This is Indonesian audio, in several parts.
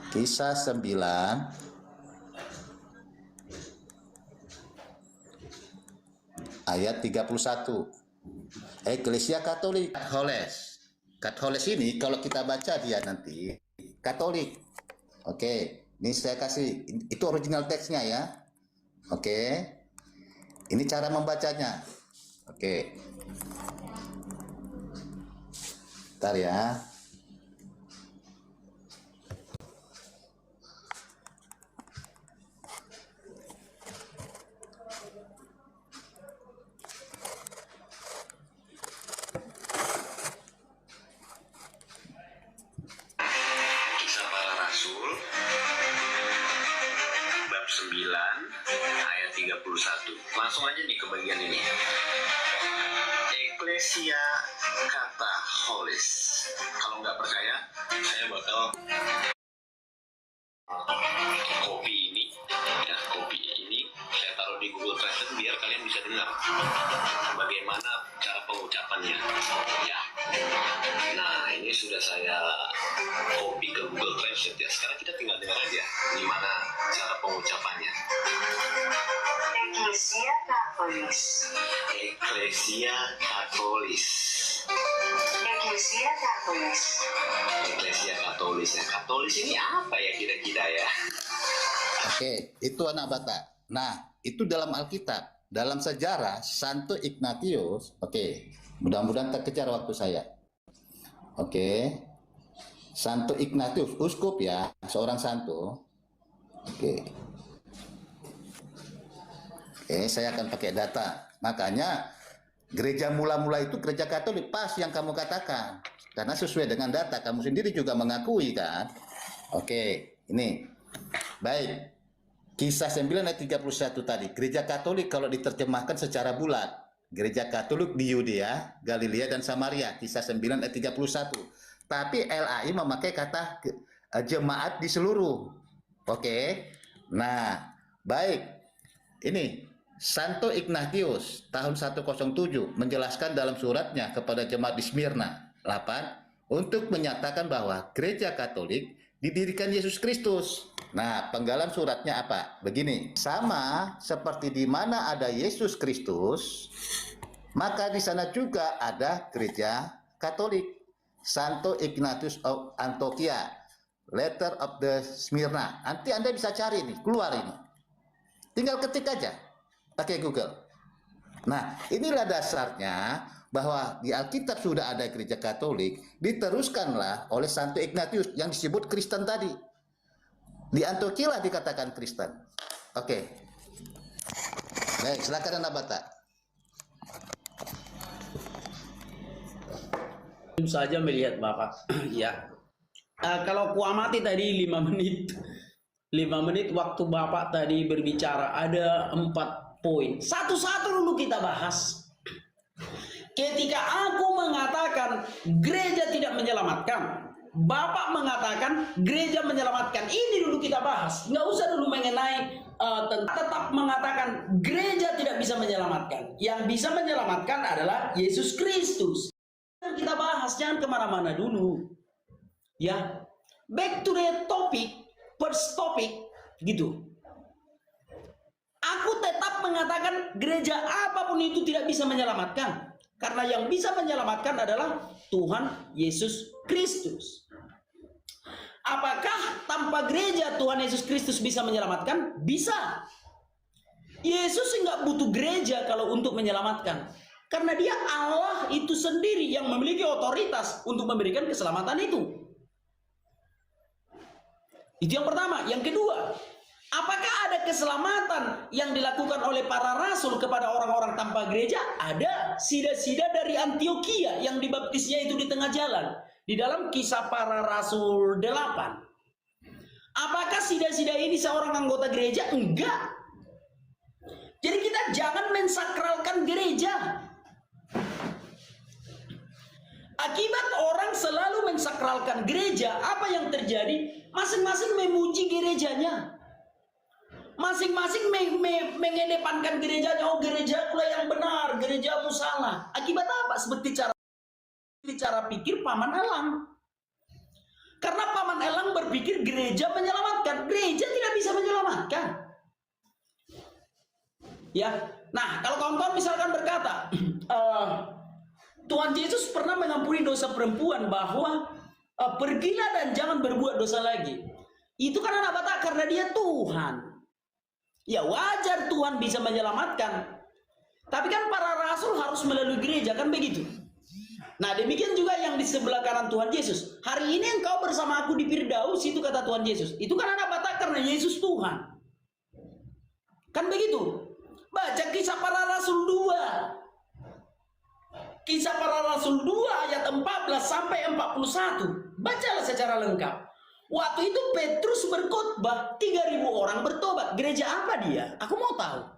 Kisah 9 ayat 31. Eklesia Katolik. Katholes ini kalau kita baca dia nanti Katolik. Oke, ini saya kasih, itu original teksnya ya. Oke, ini cara membacanya. Oke, bentar ya. Kisah Para Rasul bab 9 ayat 31. Langsung aja nih ke bagian ini. Eklesia Katolis. Kalau nggak percaya, saya bakal copy ini saya taruh di Google Translate biar kalian bisa dengar bagaimana cara pengucapannya ya. Nah, ini sudah saya copy ke Google Translate ya. Sekarang kita tinggal dengar aja gimana cara pengucapannya. Eklesia Katolis. Eklesia Katolis. Eklesia Katolis. Eklesia Katolis ya. Katolis ini apa ya kira-kira ya? Oke, itu anak Batak. Nah, itu dalam Alkitab, dalam sejarah Santo Ignatius. Oke, mudah-mudahan terkejar waktu saya. Oke, Santo Ignatius, uskup ya, seorang santo. Oke, saya akan pakai data. Makanya gereja mula-mula itu gereja Katolik, pas yang kamu katakan. Karena sesuai dengan data, kamu sendiri juga mengakui kan. Oke, ini. Baik, Kisah 9 ayat 31 tadi. Gereja Katolik kalau diterjemahkan secara bulat. Gereja Katolik di Yudea, Galilea, dan Samaria. Kisah 9 ayat 31. Tapi LAI memakai kata jemaat di seluruh. Oke. Nah, baik. Ini Santo Ignatius tahun 107 menjelaskan dalam suratnya kepada jemaat di Smyrna 8 untuk menyatakan bahwa gereja Katolik didirikan Yesus Kristus. Nah, penggalan suratnya apa? Begini, sama seperti di mana ada Yesus Kristus, maka di sana juga ada gereja Katolik. Santo Ignatius of Antioquia, Letter of the Smyrna. Nanti Anda bisa cari nih, keluar ini. Tinggal ketik aja pakai Google. Nah, inilah dasarnya bahwa di Alkitab sudah ada gereja Katolik, diteruskanlah oleh Santo Ignatius yang disebut Kristen tadi. Di Antioquia lah dikatakan Kristen. Oke. Baik, silakan Anda Batak. Saja melihat Bapak. Ya. Kalau kuamati tadi 5 menit. 5 menit waktu Bapak tadi berbicara ada 4 poin. Satu-satu dulu kita bahas. Ketika aku mengatakan gereja tidak menyelamatkan, Bapak mengatakan gereja menyelamatkan. Ini dulu kita bahas. Nggak usah dulu mengenai tetap mengatakan gereja tidak bisa menyelamatkan. Yang bisa menyelamatkan adalah Yesus Kristus. Kita bahas, jangan kemana-mana dulu. Ya, back to the topic, first topic, gitu. Aku tetap mengatakan gereja apapun itu tidak bisa menyelamatkan. Karena yang bisa menyelamatkan adalah Tuhan Yesus Kristus. Apakah tanpa gereja Tuhan Yesus Kristus bisa menyelamatkan? Bisa. Yesus nggak butuh gereja kalau untuk menyelamatkan. Karena dia Allah itu sendiri yang memiliki otoritas untuk memberikan keselamatan itu. Itu yang pertama. Yang kedua, apakah ada keselamatan yang dilakukan oleh para rasul kepada orang-orang tanpa gereja? Ada. Sida-sida dari Antioquia yang dibaptisnya itu di tengah jalan. Di dalam Kisah Para Rasul 8. Apakah sida-sida ini seorang anggota gereja? Enggak. Jadi kita jangan mensakralkan gereja. Akibat orang selalu mensakralkan gereja, apa yang terjadi? Masing-masing memuji gerejanya. Masing-masing mengedepankan gerejanya. Oh, gereja pula yang benar, gerejamu salah. Akibat apa? Seperti cara pikir paman alam. Karena Paman Elang berpikir gereja menyelamatkan. Gereja tidak bisa menyelamatkan. Ya, nah kalau kawan-kawan misalkan berkata, Tuhan Yesus pernah mengampuni dosa perempuan bahwa pergilah dan jangan berbuat dosa lagi. Itu kan anak Batak karena dia Tuhan. Ya wajar Tuhan bisa menyelamatkan. Tapi kan para rasul harus melalui gereja, kan begitu. Nah demikian juga yang di sebelah kanan Tuhan Yesus. Hari ini engkau bersama aku di Firdaus, itu kata Tuhan Yesus. Itu kan anak Batak karena Yesus Tuhan. Kan begitu. Baca Kisah Para Rasul 2. Kisah Para Rasul 2 ayat 14 sampai 41. Bacalah secara lengkap. Waktu itu Petrus berkhotbah, 3.000 orang bertobat. Gereja apa dia? Aku mau tahu.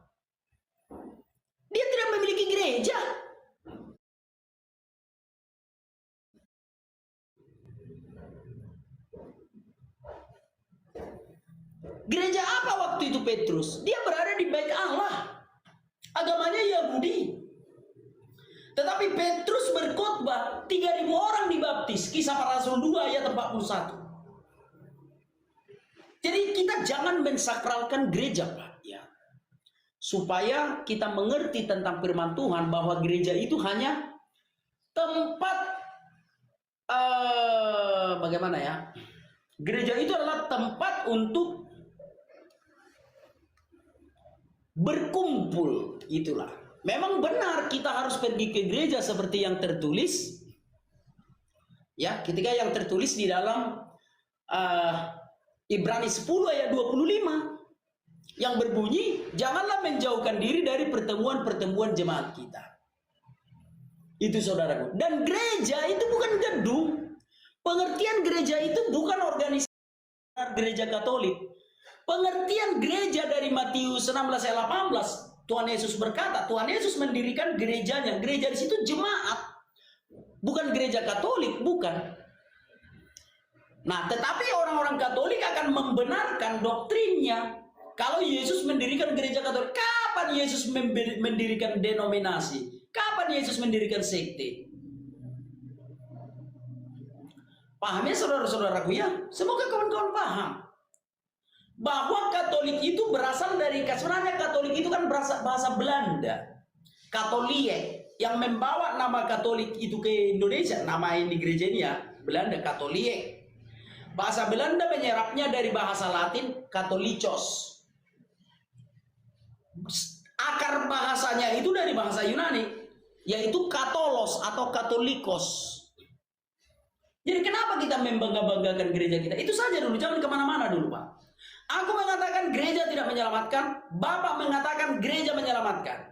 Dia tidak memiliki gereja. Gereja apa waktu itu Petrus? Dia berada di bait Allah. Agamanya Yahudi. Tetapi Petrus berkhotbah, 3.000 orang dibaptis. Kisah Para Rasul 2 ayat 41. Jadi kita jangan mensakralkan gereja, Pak. Ya. Supaya kita mengerti tentang firman Tuhan bahwa gereja itu hanya tempat bagaimana ya? Gereja itu adalah tempat untuk berkumpul, itulah. Memang benar kita harus pergi ke gereja seperti yang tertulis. Ya, ketika yang tertulis di dalam Ibrani 10 ayat 25 yang berbunyi, janganlah menjauhkan diri dari pertemuan-pertemuan jemaat kita. Itu saudaraku. Dan gereja itu bukan gedung. Pengertian gereja itu bukan organisasi gereja Katolik. Pengertian gereja dari Matius 16 ayat 18, Tuhan Yesus berkata, Tuhan Yesus mendirikan gerejanya. Gereja di situ jemaat. Bukan gereja Katolik, bukan. Nah, tetapi orang-orang Katolik akan membenarkan doktrinnya. Kalau Yesus mendirikan gereja Katolik, kapan Yesus mendirikan denominasi? Kapan Yesus mendirikan sekte? Paham ya saudara-saudaraku ya? Semoga kawan-kawan paham. Bahwa Katolik itu berasal dari, sebenarnya Katolik itu kan bahasa Belanda. Katolik, yang membawa nama Katolik itu ke Indonesia, nama ini gereja ini ya, Belanda, Katolik. Bahasa Belanda menyerapnya dari bahasa Latin Katolikos. Akar bahasanya itu dari bahasa Yunani, yaitu Katolos atau Katolikos. Jadi kenapa kita membangga-banggakan gereja kita? Itu saja dulu, jangan kemana-mana dulu Pak. Aku mengatakan gereja tidak menyelamatkan, Bapak mengatakan gereja menyelamatkan.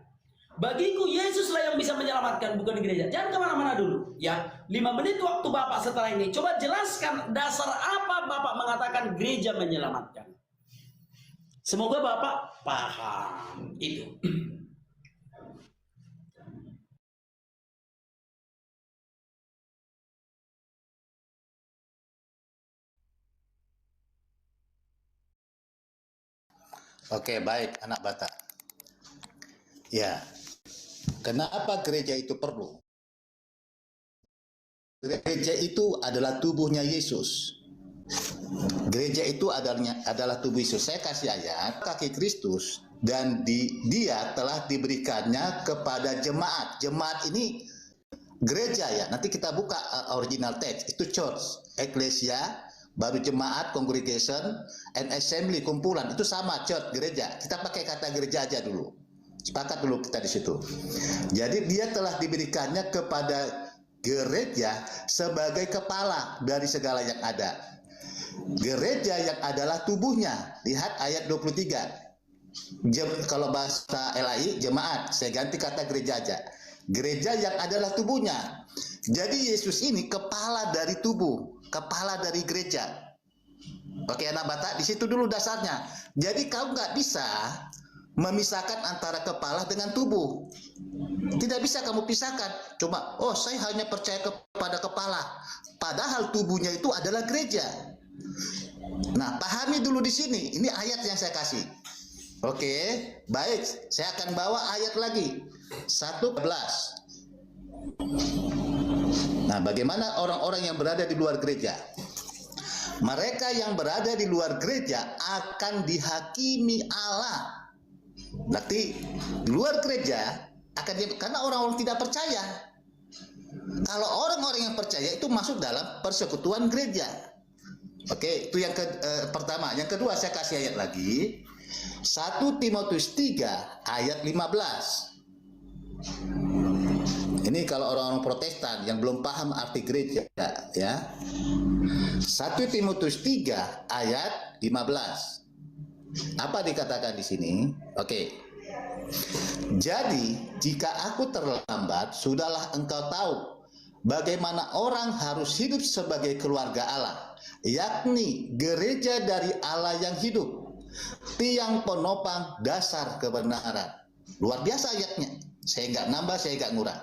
Bagiku Yesuslah yang bisa menyelamatkan, bukan gereja. Jangan kemana-mana dulu. Ya, 5 menit waktu Bapak setelah ini. Coba jelaskan dasar apa Bapak mengatakan gereja menyelamatkan. Semoga Bapak paham itu. Oke, baik anak Batak. Ya, kenapa gereja itu perlu? Gereja itu adalah tubuhnya Yesus. Gereja itu adalah tubuh Yesus. Saya kasih ayat, kaki Kristus, dan dia telah diberikannya kepada jemaat. Jemaat ini gereja ya. Nanti kita buka original text. Itu church, ecclesia, baru jemaat, congregation, and assembly, kumpulan. Itu sama, church, gereja. Kita pakai kata gereja aja dulu. Sepakat dulu kita di situ. Jadi dia telah diberikannya kepada gereja sebagai kepala dari segala yang ada. Gereja yang adalah tubuhnya. Lihat ayat 23. Kalau bahasa LAI, jemaat. Saya ganti kata gereja aja. Gereja yang adalah tubuhnya. Jadi Yesus ini kepala dari tubuh, kepala dari gereja. Oke anak Batak, di situ dulu dasarnya. Jadi kau nggak bisa memisahkan antara kepala dengan tubuh. Tidak bisa kamu pisahkan. Coba, oh saya hanya percaya kepada kepala. Padahal tubuhnya itu adalah gereja. Nah, pahami dulu di sini. Ini ayat yang saya kasih. Oke, baik. Saya akan bawa ayat lagi. 1:11. Nah, bagaimana orang-orang yang berada di luar gereja? Mereka yang berada di luar gereja akan dihakimi Allah. Berarti di luar gereja akan karena orang-orang tidak percaya. Kalau orang-orang yang percaya itu masuk dalam persekutuan gereja. Oke, itu yang pertama. Yang kedua saya kasih ayat lagi. 1 Timotius 3 ayat 15. Ini kalau orang-orang Protestan yang belum paham arti gereja, ya. 1 Timotius 3 ayat 15. Apa dikatakan di sini? Oke. Jadi, jika aku terlambat, sudahlah engkau tahu bagaimana orang harus hidup sebagai keluarga Allah, yakni gereja dari Allah yang hidup, tiang penopang dasar kebenaran. Luar biasa ayatnya. Saya nggak nambah, saya nggak ngurang.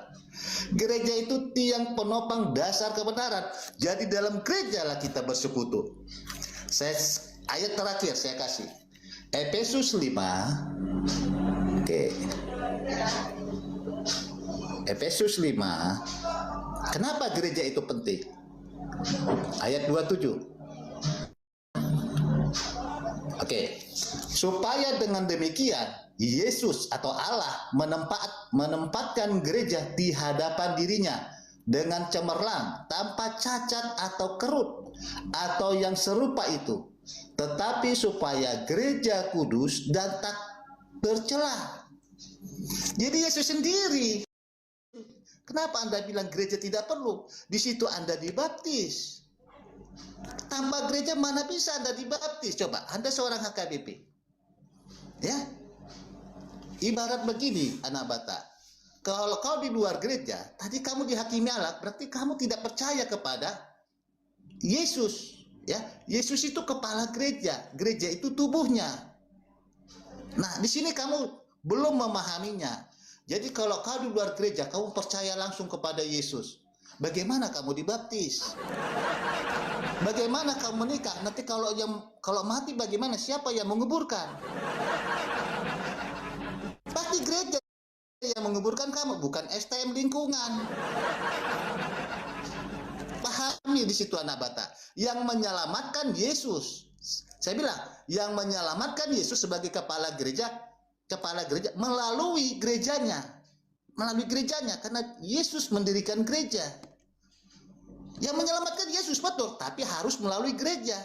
Gereja itu tiang penopang dasar kebenaran. Jadi dalam gereja lah kita bersekutu. Ayat terakhir saya kasih. Efesus 5. Oke. Efesus 5. Kenapa gereja itu penting? Ayat 27. Oke. Supaya dengan demikian Yesus atau Allah menempatkan gereja di hadapan dirinya dengan cemerlang, tanpa cacat atau kerut atau yang serupa itu, tetapi supaya gereja kudus dan tak tercela. Jadi Yesus sendiri. Kenapa Anda bilang gereja tidak perlu? Di situ Anda dibaptis. Tanpa gereja mana bisa Anda dibaptis? Coba, Anda seorang HKBP. Ya. Ibarat begini, anak bata. Kalau kau di luar gereja, tadi kamu dihakimi Allah, berarti kamu tidak percaya kepada Yesus. Ya, Yesus itu kepala gereja. Gereja itu tubuhnya. Nah, di sini kamu belum memahaminya. Jadi kalau kau di luar gereja, kamu percaya langsung kepada Yesus. Bagaimana kamu dibaptis? Bagaimana kamu menikah? Nanti kalau mati bagaimana? Siapa yang menguburkan? Pasti gereja yang menguburkan kamu, bukan STM lingkungan. Pahami di situ anak bata. Yang menyelamatkan Yesus. Saya bilang, yang menyelamatkan Yesus sebagai kepala gereja melalui gerejanya. Melalui gerejanya, karena Yesus mendirikan gereja. Yang menyelamatkan Yesus, betul, tapi harus melalui gereja.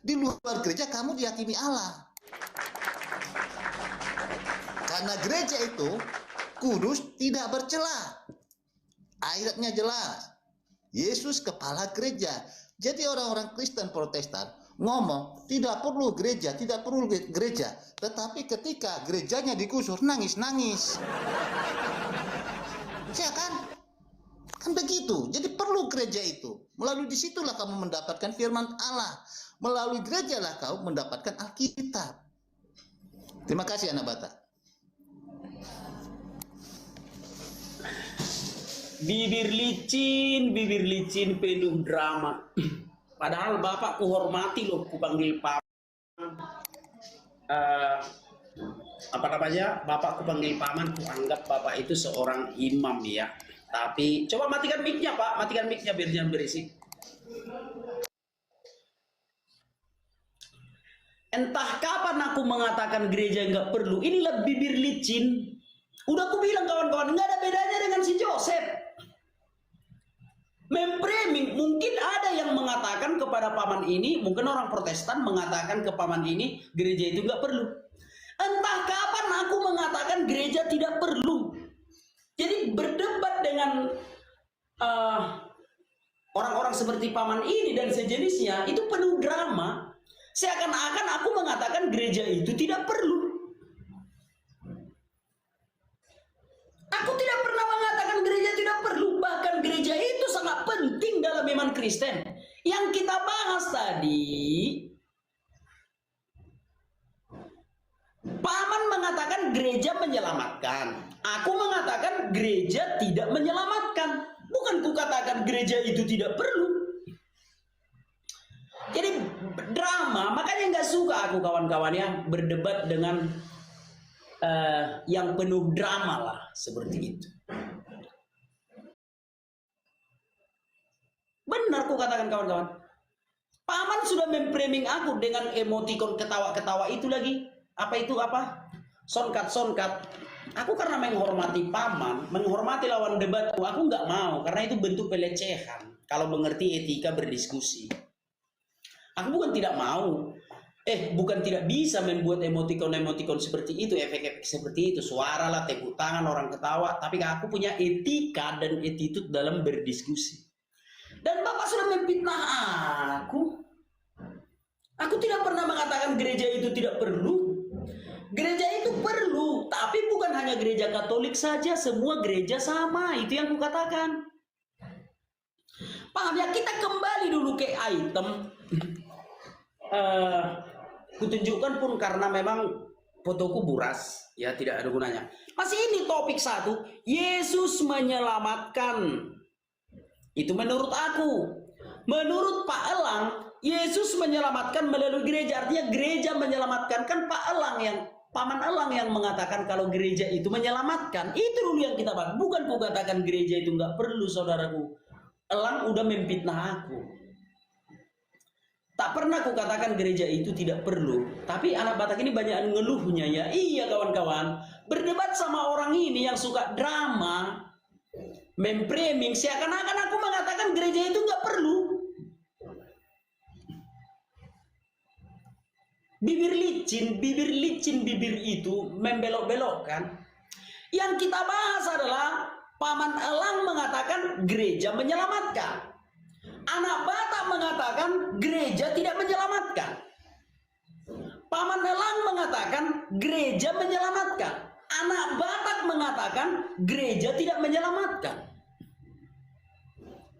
Di luar gereja kamu dihakimi Allah. Karena gereja itu kudus, tidak bercela. Ayatnya jelas. Yesus kepala gereja. Jadi orang-orang Kristen Protestan ngomong tidak perlu gereja, tidak perlu gereja. Tetapi ketika gerejanya digusur, nangis-nangis. Ya kan? Kan begitu. Jadi perlu gereja itu. Melalui disitulah kamu mendapatkan firman Allah. Melalui gereja lah kau mendapatkan Alkitab. Terima kasih anak bata. Bibir licin penuh drama. Padahal Bapak kuhormati loh, kupanggil Pak. Apa namanya? Bapak kupanggil paman, kuanggap Bapak itu seorang imam ya. Tapi coba matikan mic-nya Pak, matikan mic-nya biar jangan berisik. Entah kapan aku mengatakan gereja nggak perlu. Inilah bibir licin. Udah aku bilang kawan-kawan, nggak ada bedanya dengan si Joseph. Memframing, mungkin ada yang mengatakan kepada paman ini, mungkin orang Protestan mengatakan ke paman ini, gereja itu nggak perlu. Entah kapan aku mengatakan gereja tidak perlu. Jadi berdebat dengan orang-orang seperti paman ini dan sejenisnya, itu penuh drama. Seakan-akan aku mengatakan gereja itu tidak perlu. Aku tidak pernah mengatakan gereja tidak perlu. Bahkan gereja itu sangat penting dalam iman Kristen. Yang kita bahas tadi, paman mengatakan gereja menyelamatkan. Aku mengatakan gereja tidak menyelamatkan. Bukan ku katakan gereja itu tidak perlu. Jadi drama, makanya nggak suka aku kawan-kawan ya berdebat dengan yang penuh drama lah seperti itu. Benar ku katakan kawan-kawan. Paman sudah memframing aku dengan emotikon ketawa-ketawa itu lagi. Apa itu apa? Sonkat-sonkat. Aku karena menghormati paman, menghormati lawan debatku, aku nggak mau karena itu bentuk pelecehan. Kalau mengerti etika berdiskusi, aku bukan tidak mau, bukan tidak bisa membuat emotikon-emotikon seperti itu, efek-efek seperti itu, suara lah, tepuk tangan, orang ketawa. Tapi aku punya etika dan attitude dalam berdiskusi. Dan Bapak sudah memfitnah aku. Aku tidak pernah mengatakan gereja itu tidak perlu. Gereja itu perlu, tapi bukan hanya gereja Katolik saja, semua gereja sama, itu yang kukatakan. Paham ya? Kita kembali dulu ke item. Kutunjukkan pun karena memang fotoku buras, ya tidak ada gunanya. Masih ini topik 1, Yesus menyelamatkan. Itu menurut aku. Menurut Pak Elang, Yesus menyelamatkan melalui gereja. Artinya gereja menyelamatkan. Kan Paman Elang yang mengatakan kalau gereja itu menyelamatkan. Itu dulu yang kita bahas. Bukan ku katakan gereja itu nggak perlu, saudaraku. Elang udah memfitnah aku. Tak pernah ku katakan gereja itu tidak perlu. Tapi anak Batak ini banyak ngeluhnya ya. Iya kawan-kawan. Berdebat sama orang ini yang suka drama, memframing, seakan-akan aku mengatakan gereja itu nggak perlu. Bibir licin bibir itu membelok-belokkan. Yang kita bahas adalah Paman Elang mengatakan gereja menyelamatkan. Anak Batak mengatakan gereja tidak menyelamatkan. Paman Elang mengatakan gereja menyelamatkan. Anak Batak mengatakan gereja tidak menyelamatkan.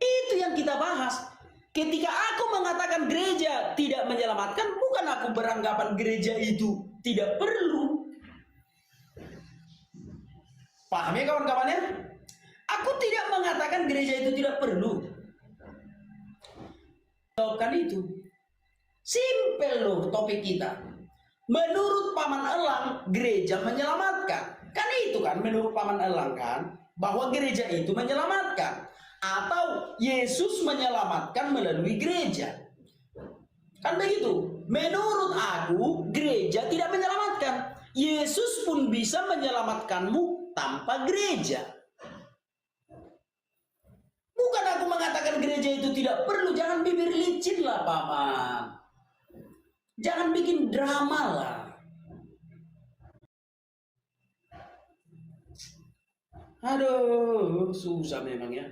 Itu yang kita bahas. Ketika aku mengatakan gereja tidak menyelamatkan, bukan aku beranggapan gereja itu tidak perlu. Paham ya kawan-kawan ya? Aku tidak mengatakan gereja itu tidak perlu. Kan itu. Simpel loh topik kita. Menurut Paman Elang, gereja menyelamatkan. Kan itu kan menurut Paman Elang kan, bahwa gereja itu menyelamatkan. Atau Yesus menyelamatkan melalui gereja. Kan begitu. Menurut aku, gereja tidak menyelamatkan. Yesus pun bisa menyelamatkanmu tanpa gereja. Bukan aku mengatakan gereja itu tidak perlu. Jangan bibir licin lah, Paman. Jangan bikin drama lah. Aduh, susah memang ya.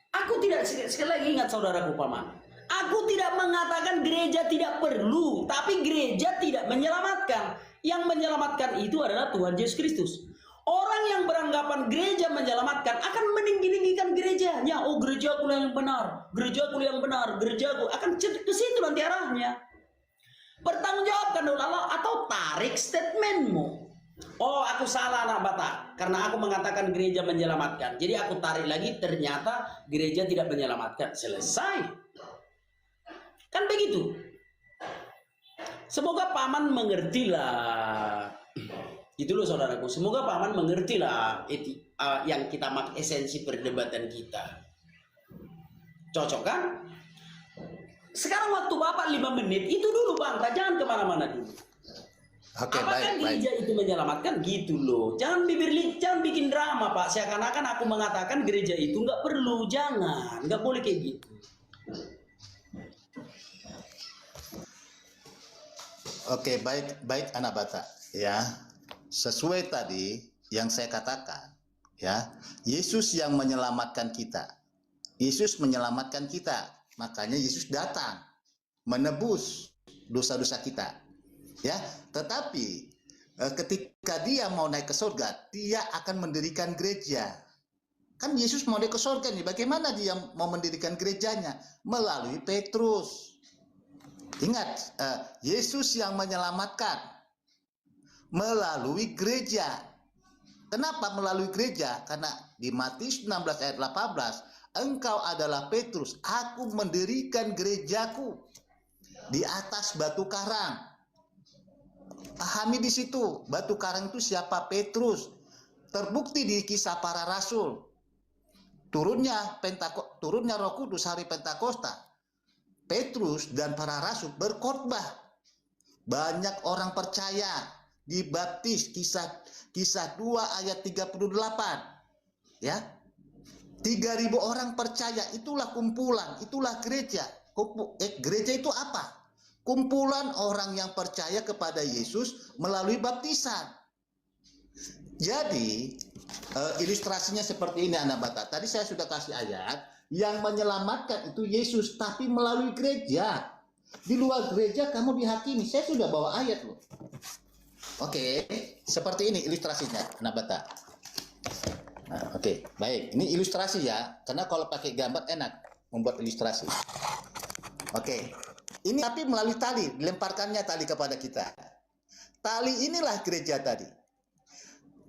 Aku tidak, sekali lagi ingat saudaraku Paman. Aku tidak mengatakan gereja tidak perlu, tapi gereja tidak menyelamatkan. Yang menyelamatkan itu adalah Tuhan Yesus Kristus. Orang yang beranggapan gereja menyelamatkan akan meninggi-ninggikan gerejanya. Oh, gerejaku yang benar, gerejaku yang benar, gerejaku akan ke situ nanti arahnya. Bertanggungjawabkan dulu atau tarik statementmu. Oh, aku salah anak Batak karena aku mengatakan gereja menyelamatkan. Jadi aku tarik lagi, ternyata gereja tidak menyelamatkan. Selesai. Kan begitu. Semoga Paman mengertilah. Itu loh saudaraku. Semoga Paman mengertilah yang kita maksud esensi perdebatan kita. Cocok kan? Sekarang waktu Bapak 5 menit, itu dulu Bang, jangan kemana-mana dulu. Oke, Apakah baik. gereja itu menyelamatkan? Gitu loh. Jangan jangan bikin drama Pak, seakan-akan aku mengatakan gereja itu nggak perlu. Jangan, nggak boleh kayak gitu. Oke, baik anak Batak. Ya, sesuai tadi yang saya katakan, ya, Yesus yang menyelamatkan kita. Yesus menyelamatkan kita. Makanya Yesus datang menebus dosa-dosa kita. Ya, tetapi ketika dia mau naik ke surga, dia akan mendirikan gereja. Kan Yesus mau naik ke surga nih, bagaimana dia mau mendirikan gerejanya? Melalui Petrus. Ingat, Yesus yang menyelamatkan melalui gereja. Kenapa melalui gereja? Karena di Matius 16 ayat 18, engkau adalah Petrus, aku mendirikan gerejaku di atas batu karang. Pahami di situ, batu karang itu siapa? Petrus. Terbukti di Kisah Para Rasul. turunnya Roh Kudus hari Pentakosta, Petrus dan para rasul berkhotbah. Banyak orang percaya, dibaptis, kisah 2 ayat 38. Ya. 3.000 orang percaya, itulah kumpulan, itulah gereja. Gereja itu apa? Kumpulan orang yang percaya kepada Yesus melalui baptisan. Jadi, ilustrasinya seperti ini anak bata. Tadi saya sudah kasih ayat, yang menyelamatkan itu Yesus, tapi melalui gereja. Di luar gereja kamu dihakimi. Saya sudah bawa ayat loh. Oke, seperti ini ilustrasinya anak bata. Nah, oke, baik. Ini ilustrasi ya, karena kalau pakai gambar enak membuat ilustrasi. Oke, ini tapi melalui tali, dilemparkannya tali kepada kita. Tali inilah gereja tadi.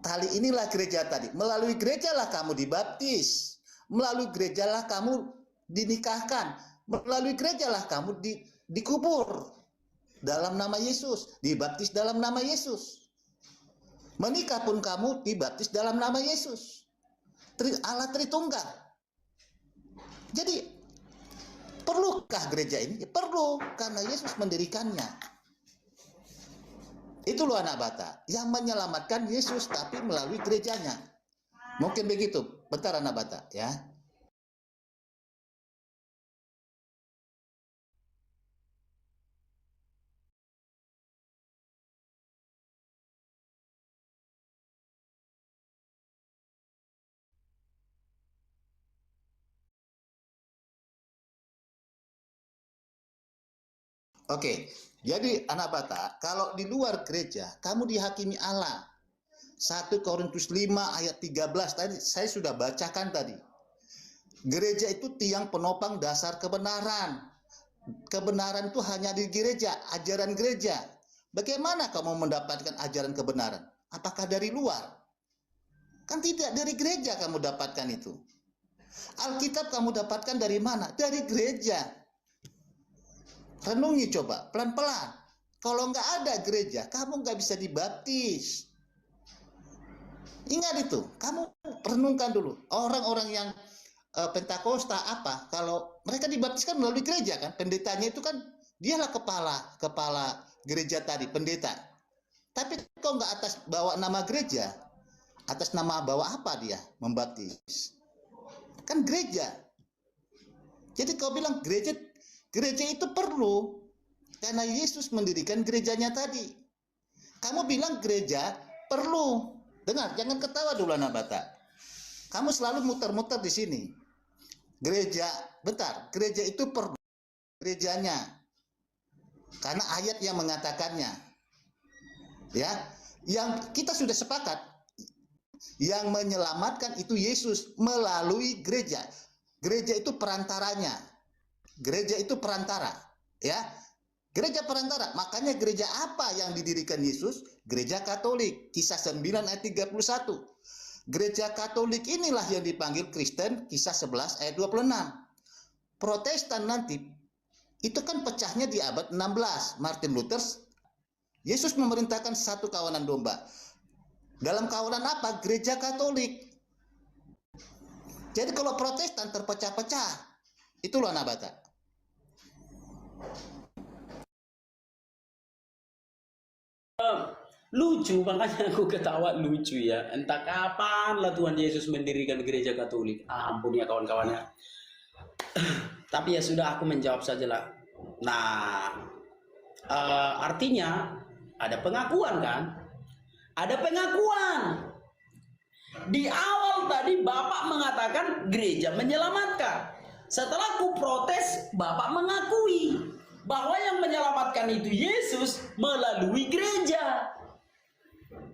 Tali inilah gereja tadi. Melalui gerejalah kamu dibaptis. Melalui gerejalah kamu dinikahkan. Melalui gerejalah kamu dikubur dalam nama Yesus, dibaptis dalam nama Yesus. Menikah pun kamu dibaptis dalam nama Yesus. Allah Tritunggal. Jadi, perlukah gereja ini? Perlu, karena Yesus mendirikannya. Itu loh anak bata, yang menyelamatkan Yesus tapi melalui gerejanya. Mungkin begitu. Bentar anak bata ya. Oke, jadi anak bata, kalau di luar gereja, kamu dihakimi Allah. 1 Korintus 5 ayat 13 tadi saya sudah bacakan tadi. Gereja itu tiang penopang dasar kebenaran. Kebenaran itu hanya di gereja, ajaran gereja. Bagaimana kamu mendapatkan ajaran kebenaran? Apakah dari luar? Kan tidak, dari gereja kamu dapatkan itu. Alkitab kamu dapatkan dari mana? Dari gereja. Renungi coba, pelan-pelan. Kalau nggak ada gereja, kamu nggak bisa dibaptis. Ingat itu, kamu renungkan dulu. Orang-orang yang Pentakosta apa? Kalau mereka dibaptiskan melalui gereja kan, pendetanya itu kan dialah kepala gereja tadi, pendeta. Tapi kok nggak atas bawa nama gereja? Atas nama bawa apa dia membaptis? Kan gereja. Jadi kau bilang gereja itu perlu karena Yesus mendirikan gerejanya tadi. Kamu bilang gereja perlu. Dengar, jangan ketawa dulu anak bata. Kamu selalu muter-muter di sini. Gereja, bentar, gereja itu perlu gerejanya. Karena ayat yang mengatakannya. Ya, yang kita sudah sepakat, yang menyelamatkan itu Yesus melalui gereja. Gereja itu perantaranya. Gereja itu perantara, ya. Gereja perantara. Makanya gereja apa yang didirikan Yesus? Gereja Katolik. Kisah 9 ayat 31. Gereja Katolik inilah yang dipanggil Kristen, kisah 11 ayat 26. Protestan nanti itu kan pecahnya di abad 16. Martin Luther, Yesus memerintahkan satu kawanan domba. Dalam kawanan apa? Gereja Katolik. Jadi kalau Protestan terpecah-pecah, itulah anak bata. Lucu, makanya aku ketawa lucu ya. Entah kapan lah Tuhan Yesus mendirikan gereja Katolik. Ampun ya kawan-kawannya. Tapi ya sudah, aku menjawab saja lah. Nah, artinya ada pengakuan kan? Ada pengakuan. Di awal tadi Bapak mengatakan gereja menyelamatkan. Setelah aku protes, Bapak mengakui bahwa yang menyelamatkan itu Yesus melalui gereja.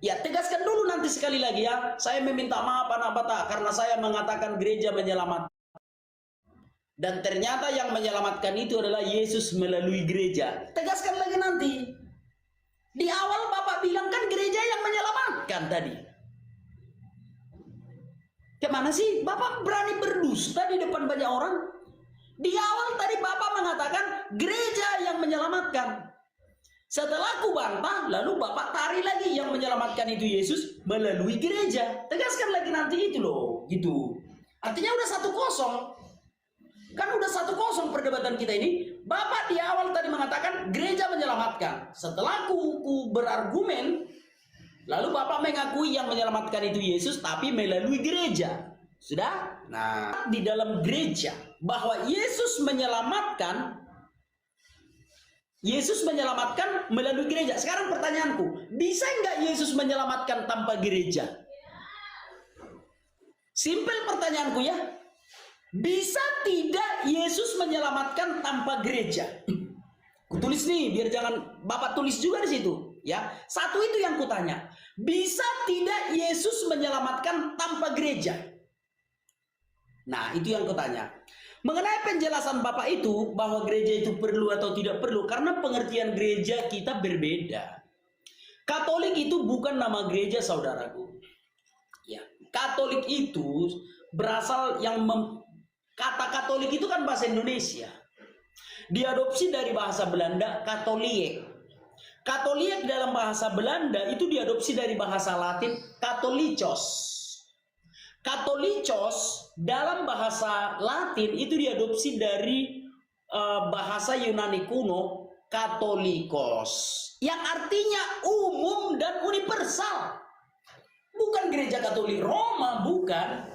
Ya, tegaskan dulu nanti sekali lagi ya. Saya meminta maaf anak bata karena saya mengatakan gereja menyelamatkan. Dan ternyata yang menyelamatkan itu adalah Yesus melalui gereja. Tegaskan lagi nanti. Di awal Bapak bilang kan gereja yang menyelamatkan tadi. Kemana sih? Bapak berani berdusta di depan banyak orang? Di awal tadi Bapak mengatakan gereja yang menyelamatkan. Setelah aku bantah, lalu Bapak tarik lagi yang menyelamatkan itu Yesus melalui gereja. Tegaskan lagi nanti itu loh, gitu. Artinya udah 1-0. Kan udah 1-0 perdebatan kita ini. Bapak di awal tadi mengatakan gereja menyelamatkan. Setelah ku berargumen, lalu Bapak mengakui yang menyelamatkan itu Yesus, tapi melalui gereja. Sudah? Nah, di dalam gereja bahwa Yesus menyelamatkan melalui gereja. Sekarang pertanyaanku, bisa nggak Yesus menyelamatkan tanpa gereja? Simpel pertanyaanku ya. Bisa tidak Yesus menyelamatkan tanpa gereja? Kutulis nih, biar jangan Bapak tulis juga di situ, ya. Satu itu yang kutanya. Bisa tidak Yesus menyelamatkan tanpa gereja? Nah, itu yang kutanya. Mengenai penjelasan Bapak itu bahwa gereja itu perlu atau tidak perlu, karena pengertian gereja kita berbeda. Katolik itu bukan nama gereja, saudaraku. Ya, Katolik itu berasal kata Katolik itu kan bahasa Indonesia. Diadopsi dari bahasa Belanda Katolik. Katolik dalam bahasa Belanda itu diadopsi dari bahasa Latin Katholikos. Katholikos dalam bahasa Latin itu diadopsi dari bahasa Yunani kuno Katolikos, yang artinya umum dan universal. Bukan gereja Katolik Roma, bukan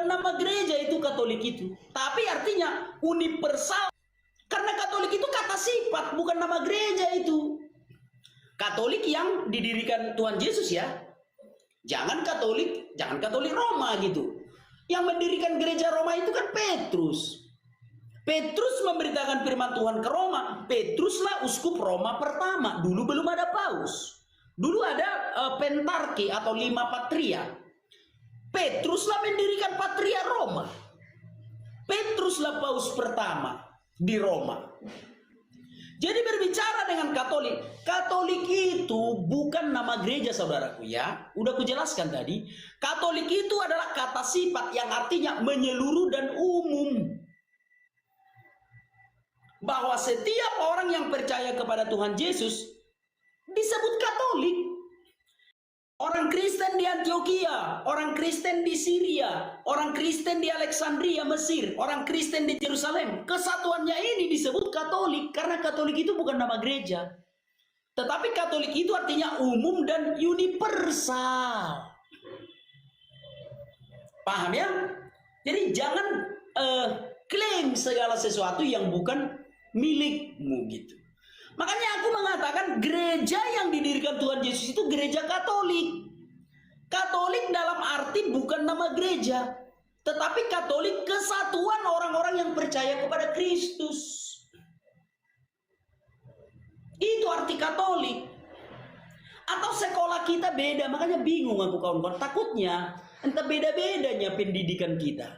nama gereja itu Katolik itu, tapi artinya universal. Karena Katolik itu kata sifat, bukan nama gereja itu. Katolik yang didirikan Tuhan Yesus ya. Jangan Katolik Roma gitu. Yang mendirikan gereja Roma itu kan Petrus. Petrus memberitakan firman Tuhan ke Roma. Petruslah uskup Roma pertama. Dulu belum ada paus. Dulu ada pentarki atau 5 patria. Petruslah mendirikan patria Roma. Petruslah paus pertama di Roma. Jadi berbicara dengan Katolik, Katolik itu bukan nama gereja, saudaraku ya. Udah kujelaskan tadi, Katolik itu adalah kata sifat yang artinya menyeluruh dan umum. Bahwa setiap orang yang percaya kepada Tuhan Yesus disebut Katolik. Orang Kristen di Antioquia, orang Kristen di Syria, orang Kristen di Alexandria, Mesir, orang Kristen di Yerusalem. Kesatuannya ini disebut Katolik karena Katolik itu bukan nama gereja. Tetapi Katolik itu artinya umum dan universal. Paham ya? Jadi jangan klaim segala sesuatu yang bukan milikmu gitu. Makanya aku mengatakan gereja yang didirikan Tuhan Yesus itu gereja Katolik. Katolik dalam arti bukan nama gereja, tetapi Katolik kesatuan orang-orang yang percaya kepada Kristus. Itu arti Katolik. Atau sekolah kita beda, makanya bingung aku kawan-kawan. Takutnya entah beda-bedanya pendidikan kita.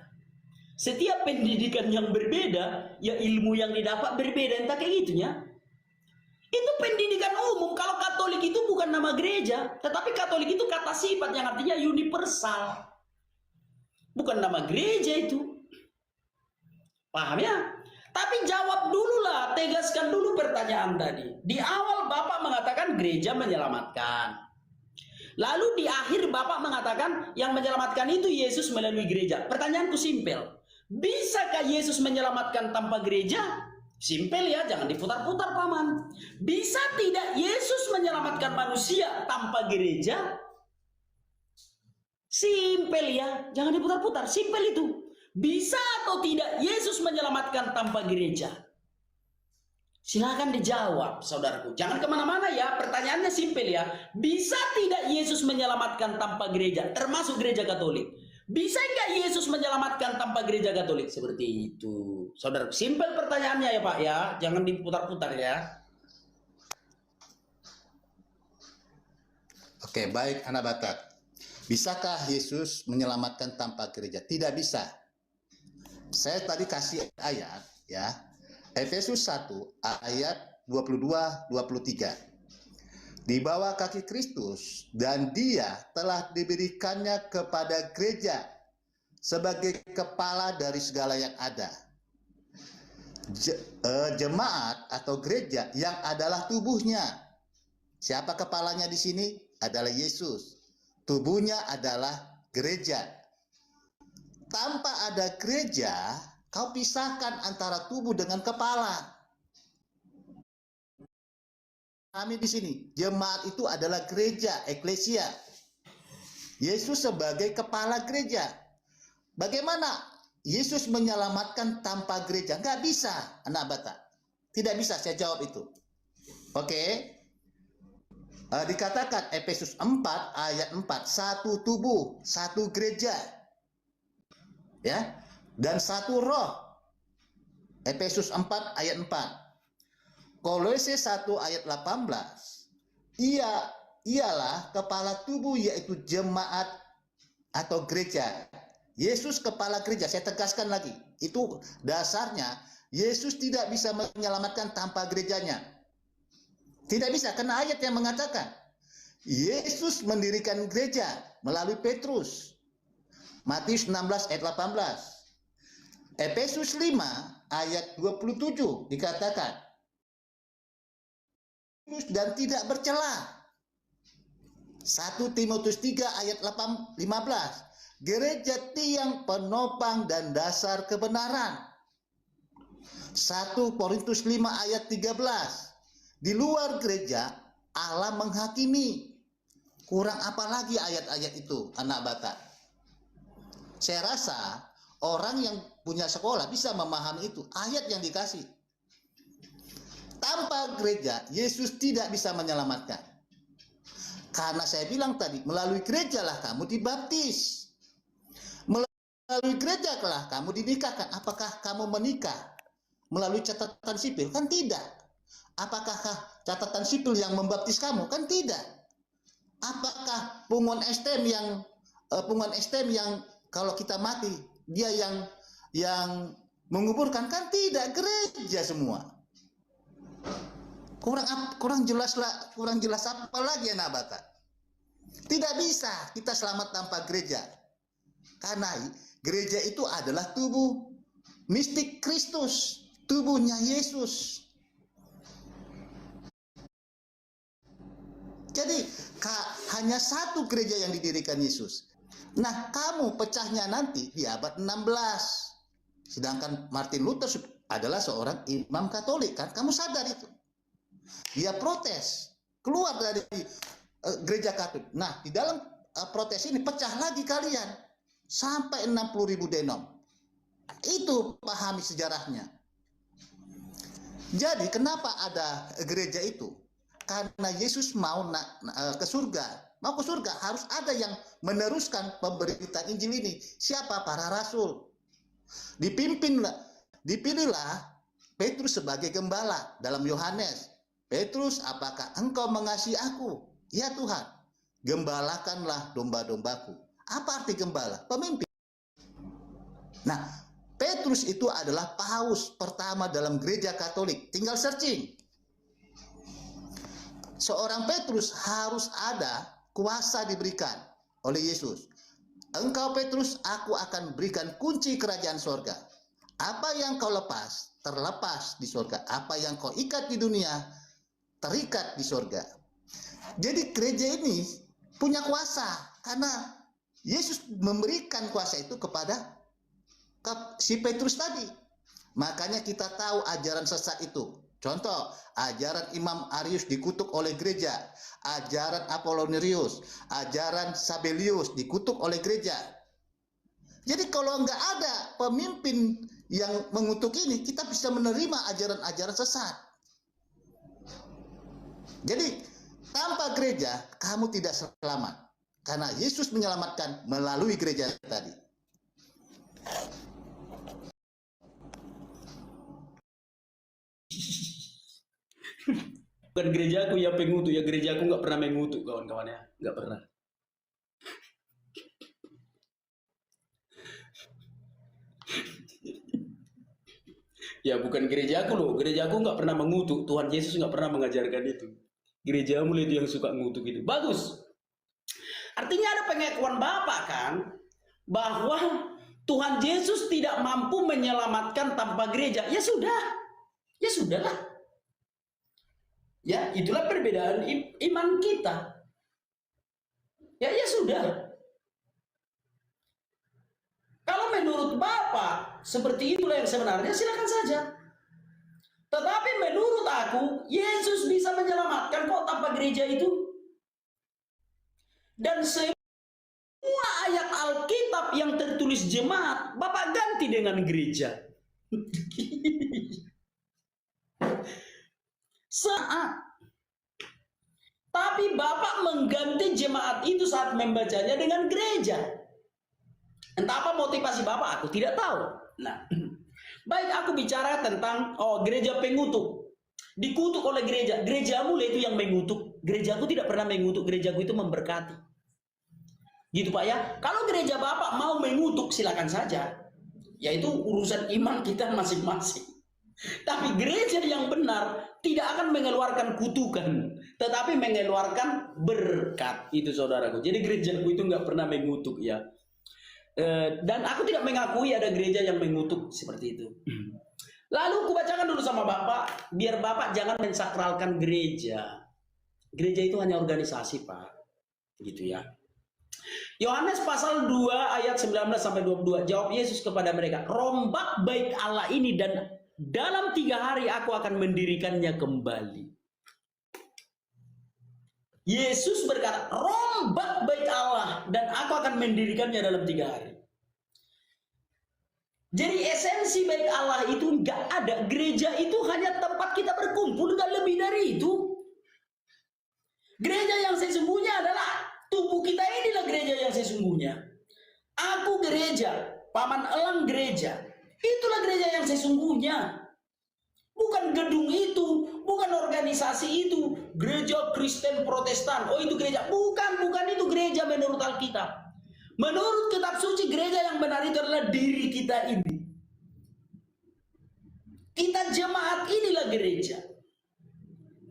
Setiap pendidikan yang berbeda, ya ilmu yang didapat berbeda, entah kayak gitunya. Itu pendidikan umum. Kalau Katolik itu bukan nama gereja, tetapi Katolik itu kata sifat yang artinya universal. Bukan nama gereja itu. Paham ya? Tapi jawab dulu lah, tegaskan dulu pertanyaan tadi. Di awal Bapak mengatakan gereja menyelamatkan. Lalu di akhir Bapak mengatakan yang menyelamatkan itu Yesus melalui gereja. Pertanyaanku simpel. Bisakah Yesus menyelamatkan tanpa gereja? Simpel ya, jangan diputar-putar paman. Bisa tidak Yesus menyelamatkan manusia tanpa gereja? Simpel ya, jangan diputar-putar. Simpel itu. Bisa atau tidak Yesus menyelamatkan tanpa gereja? Silakan dijawab, saudaraku. Jangan kemana-mana ya, pertanyaannya simpel ya. Bisa tidak Yesus menyelamatkan tanpa gereja, termasuk gereja Katolik? Bisa nggak Yesus menyelamatkan tanpa gereja Katolik? Seperti itu. Saudara, simpel pertanyaannya ya Pak ya. Jangan diputar-putar ya. Oke, baik anak Batak. Bisakah Yesus menyelamatkan tanpa gereja? Tidak bisa. Saya tadi kasih ayat ya. Efesus 1 ayat 22-23. Di bawah kaki Kristus, dan dia telah diberikannya kepada gereja sebagai kepala dari segala yang ada. Jemaat atau gereja yang adalah tubuhnya. Siapa kepalanya di sini? Adalah Yesus. Tubuhnya adalah gereja. tanpa ada gereja, kau pisahkan antara tubuh dengan kepala. Kami di sini, jemaat itu adalah gereja, eklesia. Yesus sebagai kepala gereja. Bagaimana Yesus menyelamatkan tanpa gereja? Nggak bisa, anak bata. Tidak bisa, saya jawab itu. Oke. Dikatakan Efesus 4 ayat 4, satu tubuh, satu gereja. Ya. Dan satu roh. Efesus 4 ayat 4. Kolose 1 ayat 18, ialah kepala tubuh, yaitu jemaat atau gereja. Yesus kepala gereja, saya tegaskan lagi. Itu dasarnya, Yesus tidak bisa menyelamatkan tanpa gerejanya. Tidak bisa, karena ayat yang mengatakan, Yesus mendirikan gereja melalui Petrus. Matius 16 ayat 18. Efesus 5 ayat 27 dikatakan, dan tidak bercela. 1 Timotius 3 ayat 15. Gereja tiang penopang dan dasar kebenaran. 1 Korintus 5 ayat 13. Di luar gereja Allah menghakimi. Kurang apa lagi ayat-ayat itu, anak bata? Saya rasa orang yang punya sekolah bisa memahami itu. Ayat yang dikasih. Tanpa gereja, Yesus tidak bisa menyelamatkan. Karena saya bilang tadi, melalui gerejalah kamu dibaptis. Melalui gerejalah kamu dinikahkan. Apakah kamu menikah melalui catatan sipil? Kan tidak. Apakah catatan sipil yang membaptis kamu? Kan tidak. Apakah punguan STM yang kalau kita mati, dia yang menguburkan? Kan tidak. Gereja semua. Kurang jelas apa lagi, anak bata? Tidak bisa kita selamat tanpa gereja. Karena gereja itu adalah tubuh mistik Kristus, tubuhnya Yesus. Jadi hanya satu gereja yang didirikan Yesus. Nah, kamu pecahnya nanti di abad 16. Sedangkan Martin Luther adalah seorang imam Katolik, kan? Kamu sadar itu. Dia protes, keluar dari gereja Katolik. Nah, di dalam protes ini pecah lagi kalian sampai 60.000 denom. Itu pahami sejarahnya. Jadi kenapa ada gereja itu? Karena Yesus mau ke surga. Mau ke surga harus ada yang meneruskan pemberitaan Injil ini. Siapa? Para rasul. Dipilihlah Petrus sebagai gembala dalam Yohanes. Petrus, apakah engkau mengasihi aku? Ya Tuhan, gembalakanlah domba-dombaku. Apa arti gembala? Pemimpin. Nah, Petrus itu adalah paus pertama dalam gereja Katolik. Tinggal searching. Seorang Petrus harus ada kuasa diberikan oleh Yesus. Engkau Petrus, aku akan berikan kunci kerajaan sorga. Apa yang kau lepas, terlepas di sorga. Apa yang kau ikat di dunia, terikat di sorga. Jadi gereja ini punya kuasa karena Yesus memberikan kuasa itu kepada si Petrus tadi. Makanya kita tahu ajaran sesat itu. Contoh, ajaran Imam Arius dikutuk oleh gereja, ajaran Apollonerius, ajaran Sabellius dikutuk oleh gereja. Jadi kalau nggak ada pemimpin yang mengutuk ini, kita bisa menerima ajaran-ajaran sesat. Jadi tanpa gereja kamu tidak selamat. Karena Yesus menyelamatkan melalui gereja tadi. Bukan gerejaku yang pengutuk, ya gerejaku nggak pernah mengutuk kawan-kawan ya, nggak pernah. Ya bukan gerejaku loh, gerejaku nggak pernah mengutuk, Tuhan Yesus nggak pernah mengajarkan itu. Gerejamu itu yang suka ngutuk itu. Bagus. Artinya ada pengakuan Bapak kan, bahwa Tuhan Yesus tidak mampu menyelamatkan tanpa gereja. Ya sudah, ya sudahlah. Ya itulah perbedaan iman kita. Ya sudah. Kalau menurut Bapak seperti itulah yang sebenarnya, silakan saja. Tetapi menurut aku, Yesus bisa menyelamatkan kok tanpa gereja itu. Dan semua ayat Alkitab yang tertulis jemaat, Bapak ganti dengan gereja. Saat. Tapi Bapak mengganti jemaat itu saat membacanya dengan gereja. Entah apa motivasi Bapak, aku tidak tahu. Nah, baik, aku bicara tentang gereja pengutuk. Dikutuk oleh gereja. Gerejamu itu yang mengutuk. Gerejaku tidak pernah mengutuk. Gerejaku itu memberkati. Gitu Pak ya. Kalau gereja Bapak mau mengutuk, silakan saja. Yaitu urusan iman kita masing-masing. Tapi gereja yang benar tidak akan mengeluarkan kutukan, tetapi mengeluarkan berkat. Itu saudaraku. Jadi gerejaku itu nggak pernah mengutuk ya. Dan aku tidak mengakui ada gereja yang mengutuk seperti itu. Lalu kubacakan dulu sama Bapak, biar Bapak jangan mensakralkan gereja. Gereja itu hanya organisasi Pak. Gitu ya. Yohanes pasal 2 ayat 19 sampai 22. Jawab Yesus kepada mereka, rombak bait Allah ini dan dalam 3 hari aku akan mendirikannya kembali. Yesus berkata, rombak bait Allah dan aku akan mendirikannya dalam 3 hari. Jadi esensi bait Allah itu nggak ada. Gereja itu hanya tempat kita berkumpul, nggak lebih dari itu. Gereja yang sesungguhnya adalah tubuh kita, inilah gereja yang sesungguhnya. Aku gereja, Paman Elang gereja. Itulah gereja yang sesungguhnya. Bukan gedung itu, bukan organisasi itu, gereja Kristen Protestan. Oh itu gereja. Bukan itu gereja menurut Alkitab. Menurut kitab suci, gereja yang benar itu adalah diri kita ini. Kita jemaat inilah gereja.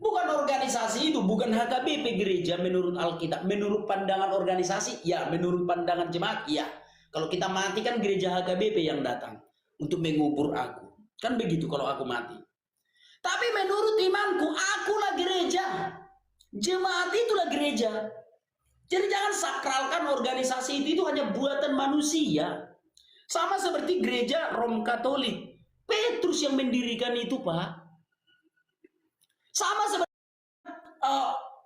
Bukan organisasi itu, bukan HKBP gereja menurut Alkitab. Menurut pandangan organisasi, ya. Menurut pandangan jemaat, ya. Kalau kita mati kan gereja HKBP yang datang untuk mengubur aku. Kan begitu kalau aku mati. Tapi menurut imanku, akulah gereja. Jemaat itulah gereja. Jadi jangan sakralkan organisasi itu hanya buatan manusia. Sama seperti gereja Rom Katolik. Petrus yang mendirikan itu Pak. Sama seperti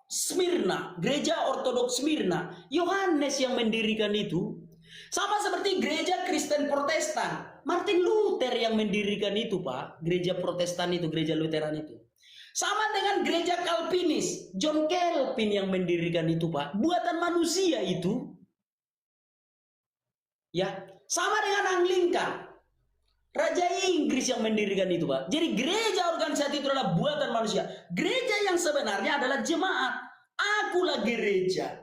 Smyrna, gereja Ortodoks Smyrna. Yohanes yang mendirikan itu. Sama seperti gereja Kristen Protestan. Martin Luther yang mendirikan itu Pak. Gereja Protestan itu, gereja Lutheran itu. Sama dengan gereja Calvinis, John Calvin yang mendirikan itu Pak. Buatan manusia itu. Ya, sama dengan Anglikan. Raja Inggris yang mendirikan itu Pak. Jadi gereja organisasi itu adalah buatan manusia. Gereja yang sebenarnya adalah jemaat. Akulah gereja.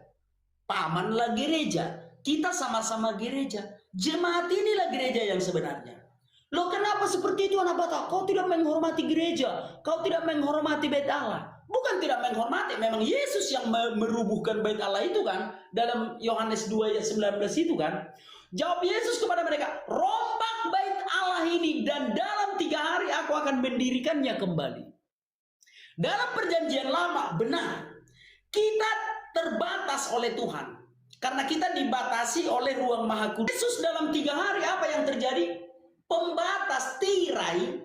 Pamanlah gereja. Kita sama-sama gereja. Jemaat inilah gereja yang sebenarnya. Loh kenapa seperti itu anak Batak? Kau tidak menghormati gereja. Kau tidak menghormati bait Allah. Bukan tidak menghormati. Memang Yesus yang merubuhkan bait Allah itu kan. Dalam Yohanes 2 ayat 19 itu kan. Jawab Yesus kepada mereka. Rombak bait Allah ini. Dan dalam 3 hari aku akan mendirikannya kembali. Dalam perjanjian lama benar. Kita terbatas oleh Tuhan. Karena kita dibatasi oleh ruang maha kudus. Yesus dalam 3 hari apa yang terjadi? Pembatas tirai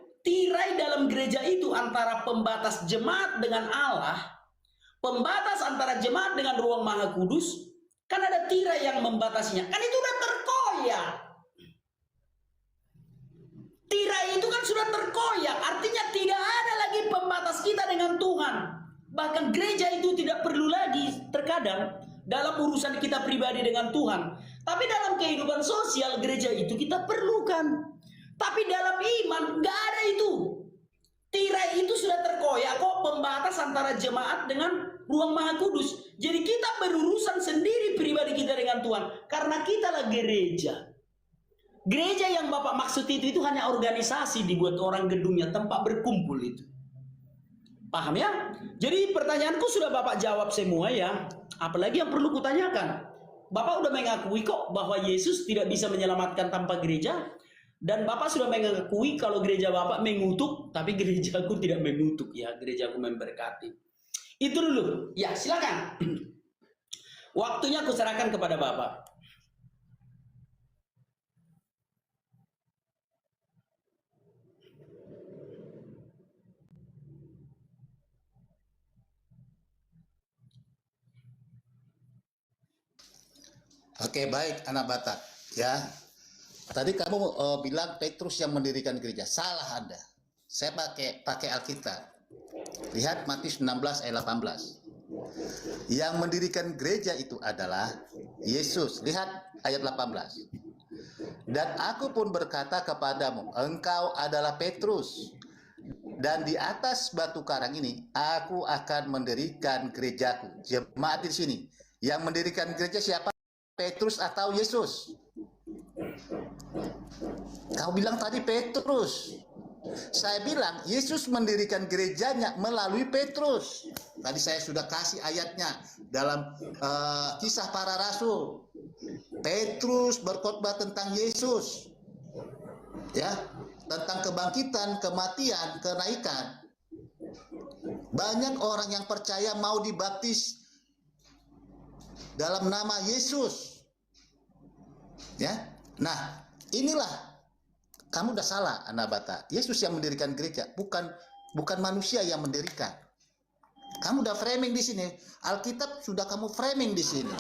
dalam gereja itu antara pembatas jemaat dengan Allah, pembatas antara jemaat dengan ruang maha kudus, kan ada tirai yang membatasinya, kan itu udah terkoyak. Tirai itu kan sudah terkoyak, artinya tidak ada lagi pembatas kita dengan Tuhan. Bahkan gereja itu tidak perlu lagi terkadang dalam urusan kita pribadi dengan Tuhan. Tapi dalam kehidupan sosial gereja itu kita perlukan. Tapi dalam iman nggak ada itu. Tirai itu sudah terkoyak kok, pembatas antara jemaat dengan ruang maha kudus. Jadi kita berurusan sendiri pribadi kita dengan Tuhan. Karena kita lah gereja. Gereja yang Bapak maksud itu hanya organisasi dibuat orang gedungnya, tempat berkumpul itu. Paham ya? Jadi pertanyaanku sudah Bapak jawab semua ya. Apalagi yang perlu kutanyakan? Bapak udah mengakui kok bahwa Yesus tidak bisa menyelamatkan tanpa gereja. Dan Bapak sudah mengakui kalau gereja Bapak mengutuk, tapi gerejaku tidak mengutuk ya, gerejaku memberkati. Itu dulu. Ya, silakan. Waktunya aku serahkan kepada Bapak. Oke, baik anak Batak. Ya, tadi kamu bilang Petrus yang mendirikan gereja. Salah Anda. Saya pakai Alkitab. Lihat Matius 16 ayat 18. Yang mendirikan gereja itu adalah Yesus. Lihat ayat 18. Dan aku pun berkata kepadamu, engkau adalah Petrus. Dan di atas batu karang ini, aku akan mendirikan gerejaku. Jemaat di sini. Yang mendirikan gereja siapa? Petrus atau Yesus? Kau bilang tadi Petrus. Saya bilang Yesus mendirikan gerejanya melalui Petrus. Tadi saya sudah kasih ayatnya dalam Kisah Para Rasul. Petrus berkhotbah tentang Yesus, ya, tentang kebangkitan, kematian, kenaikan. Banyak orang yang percaya mau dibaptis dalam nama Yesus, ya. Nah, inilah kamu udah salah, anak Bata. Yesus yang mendirikan gereja, bukan manusia yang mendirikan. Kamu udah framing di sini. Alkitab sudah kamu framing di sini.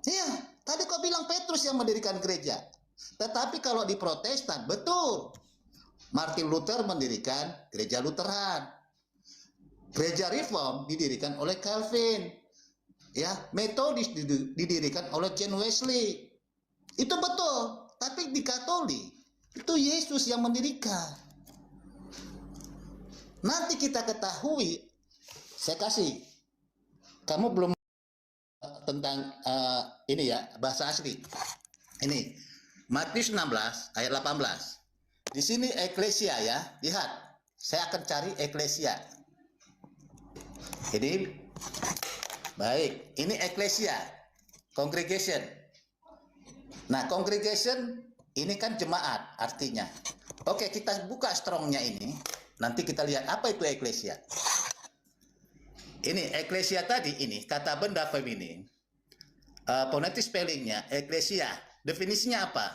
Iya, tadi kau bilang Petrus yang mendirikan gereja. Tetapi kalau di Protestan, betul. Martin Luther mendirikan gereja Lutheran. Gereja Reform didirikan oleh Calvin. Ya, Metodis didirikan oleh John Wesley. Itu betul. Tapi di Katolik, itu Yesus yang mendirikan. Nanti kita ketahui, saya kasih. Kamu belum tentang ini ya, bahasa asli. Ini Matius 16 ayat 18. Di sini eklesia ya. Lihat, saya akan cari eklesia. Ini baik, ini eklesia, congregation. Nah, congregation ini kan jemaat artinya. Oke, kita buka strongnya ini. Nanti kita lihat apa itu eklesia. Ini eklesia tadi, ini kata benda feminin. Phonetic spellingnya eklesia. Definisinya apa?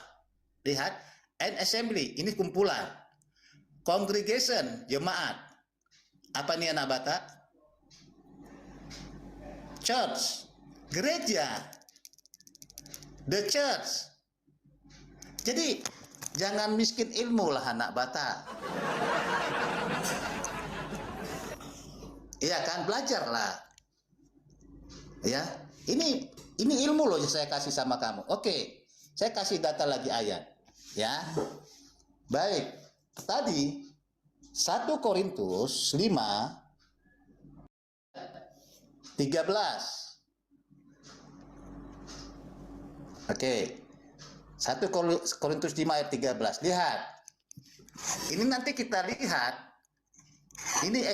Lihat, an assembly, ini kumpulan. Congregation, jemaat. Apa nih anak Batak? Church, gereja. The church. Jadi jangan miskin ilmu lah anak Batak. Iya kan, belajarlah. Ya, ini ilmu loh yang saya kasih sama kamu. Oke, saya kasih data lagi ayat. Ya, baik. Tadi 1 Korintus 5 13. Oke. 1 Korintus 5 ayat 13. Lihat. Ini nanti kita lihat. Ini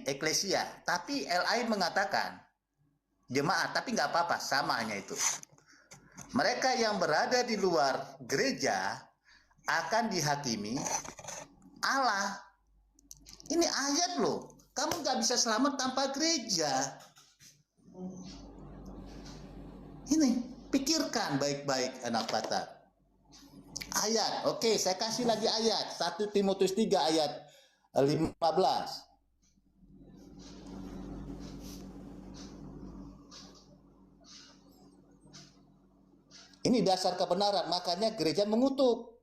eklesia. Tapi LI mengatakan jemaat, tapi nggak apa-apa, sama hanya itu. Mereka yang berada di luar gereja akan dihakimi Allah. Ini ayat loh. Kamu nggak bisa selamat tanpa gereja. Ini, pikirkan baik-baik anak Batak. Ayat, oke, saya kasih lagi ayat. 1 Timotius 3 ayat 15. Ini dasar kebenaran, makanya gereja mengutuk.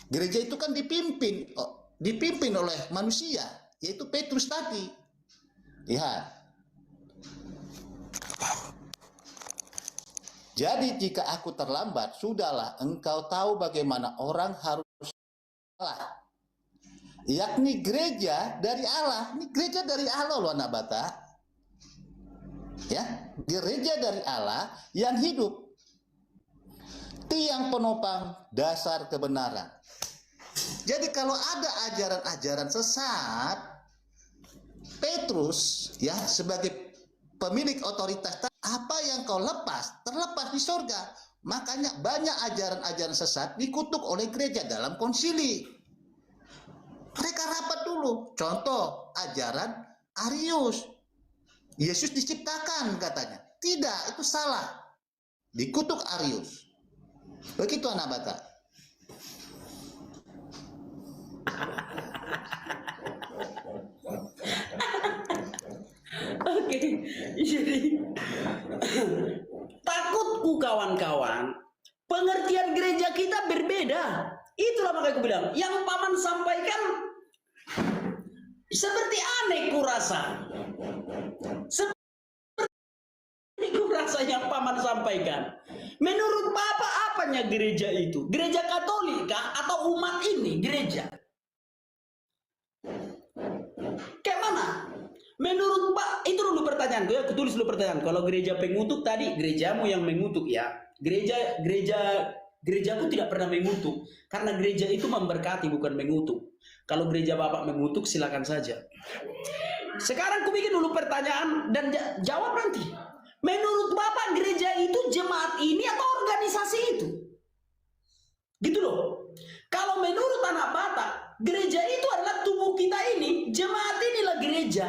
Gereja itu kan dipimpin oleh manusia, yaitu Petrus tadi. Lihat. Jadi jika aku terlambat, sudahlah engkau tahu bagaimana orang harus Allah. Yakni gereja dari Allah. Ini gereja dari Allah loh anak Batak. Ya, gereja dari Allah yang hidup. Tiang penopang dasar kebenaran. Jadi kalau ada ajaran-ajaran sesat, Petrus ya sebagai pemilik otoritas, apa yang kau terlepas di surga. Makanya banyak ajaran-ajaran sesat dikutuk oleh gereja dalam konsili. Mereka rapat dulu. Contoh ajaran Arius. Yesus diciptakan katanya. Tidak, itu salah. Dikutuk Arius. Begitu anak Batak. Oke, jadi Ya, itulah makanya aku bilang, yang paman sampaikan seperti aneh kurasa. Seperti kurasa yang paman sampaikan. Menurut Bapak apanya gereja itu? Gereja Katolik kah? Atau umat ini gereja? Kayak mana? Menurut Pak, itu dulu pertanyaanku ya, aku tulis dulu pertanyaan. Kalau gereja pengutuk tadi, gerejamu yang mengutuk ya. Gerejaku tidak pernah mengutuk, karena gereja itu memberkati bukan mengutuk. Kalau gereja Bapak mengutuk silakan saja. Sekarang aku bikin dulu pertanyaan dan jawab nanti. Menurut Bapak gereja itu jemaat ini atau organisasi itu? Gitu loh. Kalau menurut anak Batak, gereja itu adalah tubuh kita ini, jemaat inilah gereja.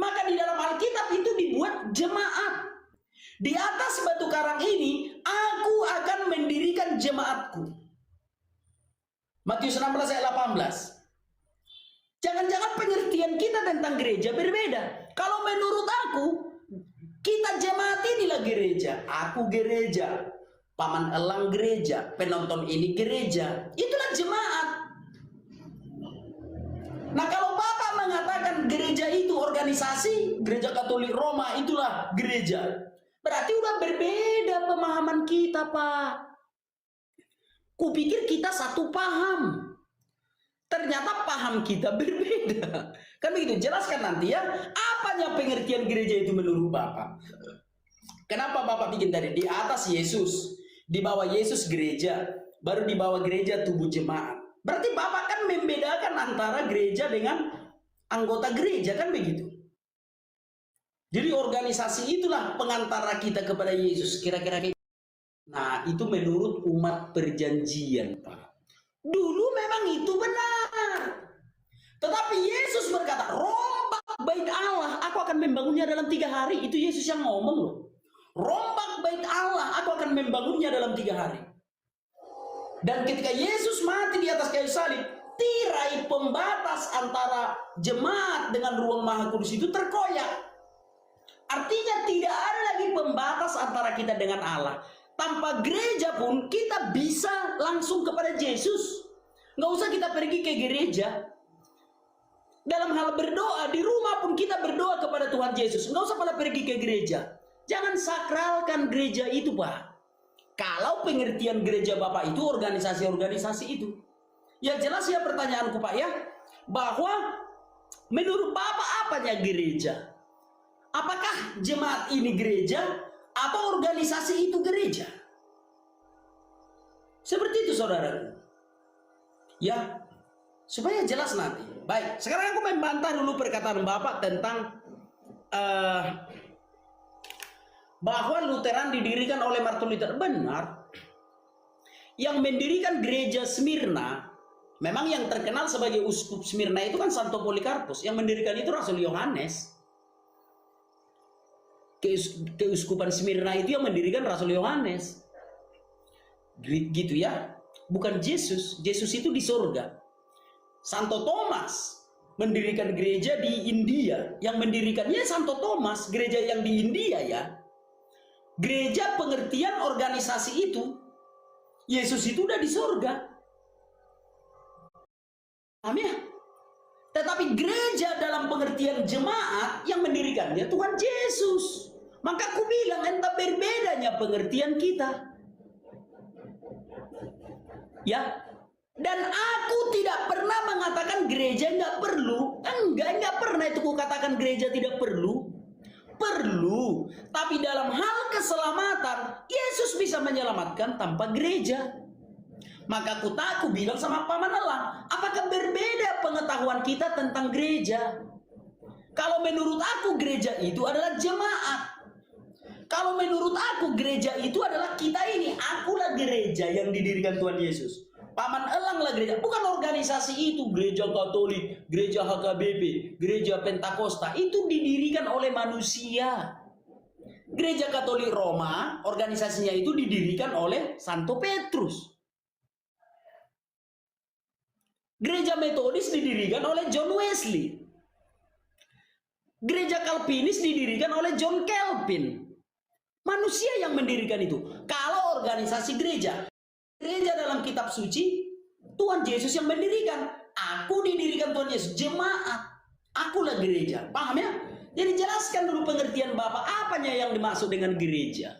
Maka di dalam Alkitab itu dibuat jemaat. Di atas batu karang ini, aku akan mendirikan jemaatku. Matius 16 ayat 18. Jangan-jangan pengertian kita tentang gereja berbeda. Kalau menurut aku, kita jemaat inilah gereja. Aku gereja. Paman Elang gereja. Penonton ini gereja. Itulah jemaat. Nah kalau Bapak mengatakan gereja itu organisasi, gereja Katolik Roma itulah gereja. Berarti udah berbeda pemahaman kita, Pak. Kupikir kita satu paham. Ternyata paham kita berbeda. Kan begitu, jelaskan nanti ya. Apanya pengertian gereja itu menurut Bapak? Kenapa Bapak bikin tadi? Di atas Yesus. Di bawah Yesus gereja. Baru di bawah gereja tubuh jemaat. Berarti Bapak kan membedakan antara gereja dengan anggota gereja, kan begitu? Jadi organisasi itulah pengantara kita kepada Yesus. Kira-kira kayak. Nah, itu menurut umat perjanjian, Pak. Dulu memang itu benar. Tetapi Yesus berkata, rombak bait Allah, aku akan membangunnya dalam 3 hari. Itu Yesus yang ngomong loh. Rombak bait Allah, aku akan membangunnya dalam 3 hari. Dan ketika Yesus mati di atas kayu salib, tirai pembatas antara jemaat dengan ruang maha kudus itu terkoyak. Artinya tidak ada lagi pembatas antara kita dengan Allah. Tanpa gereja pun kita bisa langsung kepada Yesus. Nggak usah kita pergi ke gereja. Dalam hal berdoa, di rumah pun kita berdoa kepada Tuhan Yesus. Nggak usah pada pergi ke gereja. Jangan sakralkan gereja itu, Pak. Kalau pengertian gereja Bapak itu organisasi-organisasi itu. Ya jelas ya pertanyaanku, Pak ya. Bahwa menurut Bapak apanya gereja? Apakah jemaat ini gereja atau organisasi itu gereja? Seperti itu saudaraku. Ya, supaya jelas nanti. Baik, sekarang aku membantah dulu perkataan Bapak tentang bahwa Lutheran didirikan oleh Martin Luther. Benar. Yang mendirikan gereja Smyrna, memang yang terkenal sebagai uskup Smyrna itu kan Santo Polikarpus. Yang mendirikan itu Rasul Yohanes. Keuskupan Smyrna itu yang mendirikan Rasul Yohanes. Gitu ya. Bukan Yesus. Yesus itu di surga. Santo Thomas mendirikan gereja di India. Yang mendirikannya Santo Thomas, gereja yang di India ya. Gereja pengertian organisasi itu, Yesus itu udah di surga. Amin. Tetapi gereja dalam pengertian jemaat yang mendirikannya Tuhan Yesus. Maka aku bilang entah berbedanya pengertian kita. Ya. Dan aku tidak pernah mengatakan gereja nggak perlu. Enggak pernah itu aku katakan gereja tidak perlu. Perlu. Tapi dalam hal keselamatan, Yesus bisa menyelamatkan tanpa gereja. Maka aku bilang sama Paman Elang, apakah berbeda pengetahuan kita tentang gereja? Kalau menurut aku gereja itu adalah jemaat. Kalau menurut aku gereja itu adalah kita ini. Akulah gereja yang didirikan Tuhan Yesus. Paman Elang lah gereja. Bukan organisasi itu. Gereja Katolik, gereja HKBP, gereja Pentakosta. Itu didirikan oleh manusia. Gereja Katolik Roma, organisasinya itu didirikan oleh Santo Petrus. Gereja Metodis didirikan oleh John Wesley. Gereja Calvinis didirikan oleh John Calvin. Manusia yang mendirikan itu. Kalau organisasi gereja dalam kitab suci Tuhan Yesus yang mendirikan. Aku didirikan Tuhan Yesus, jemaat. Akulah gereja. Paham ya? Jadi jelaskan dulu pengertian Bapak, apanya yang dimaksud dengan gereja.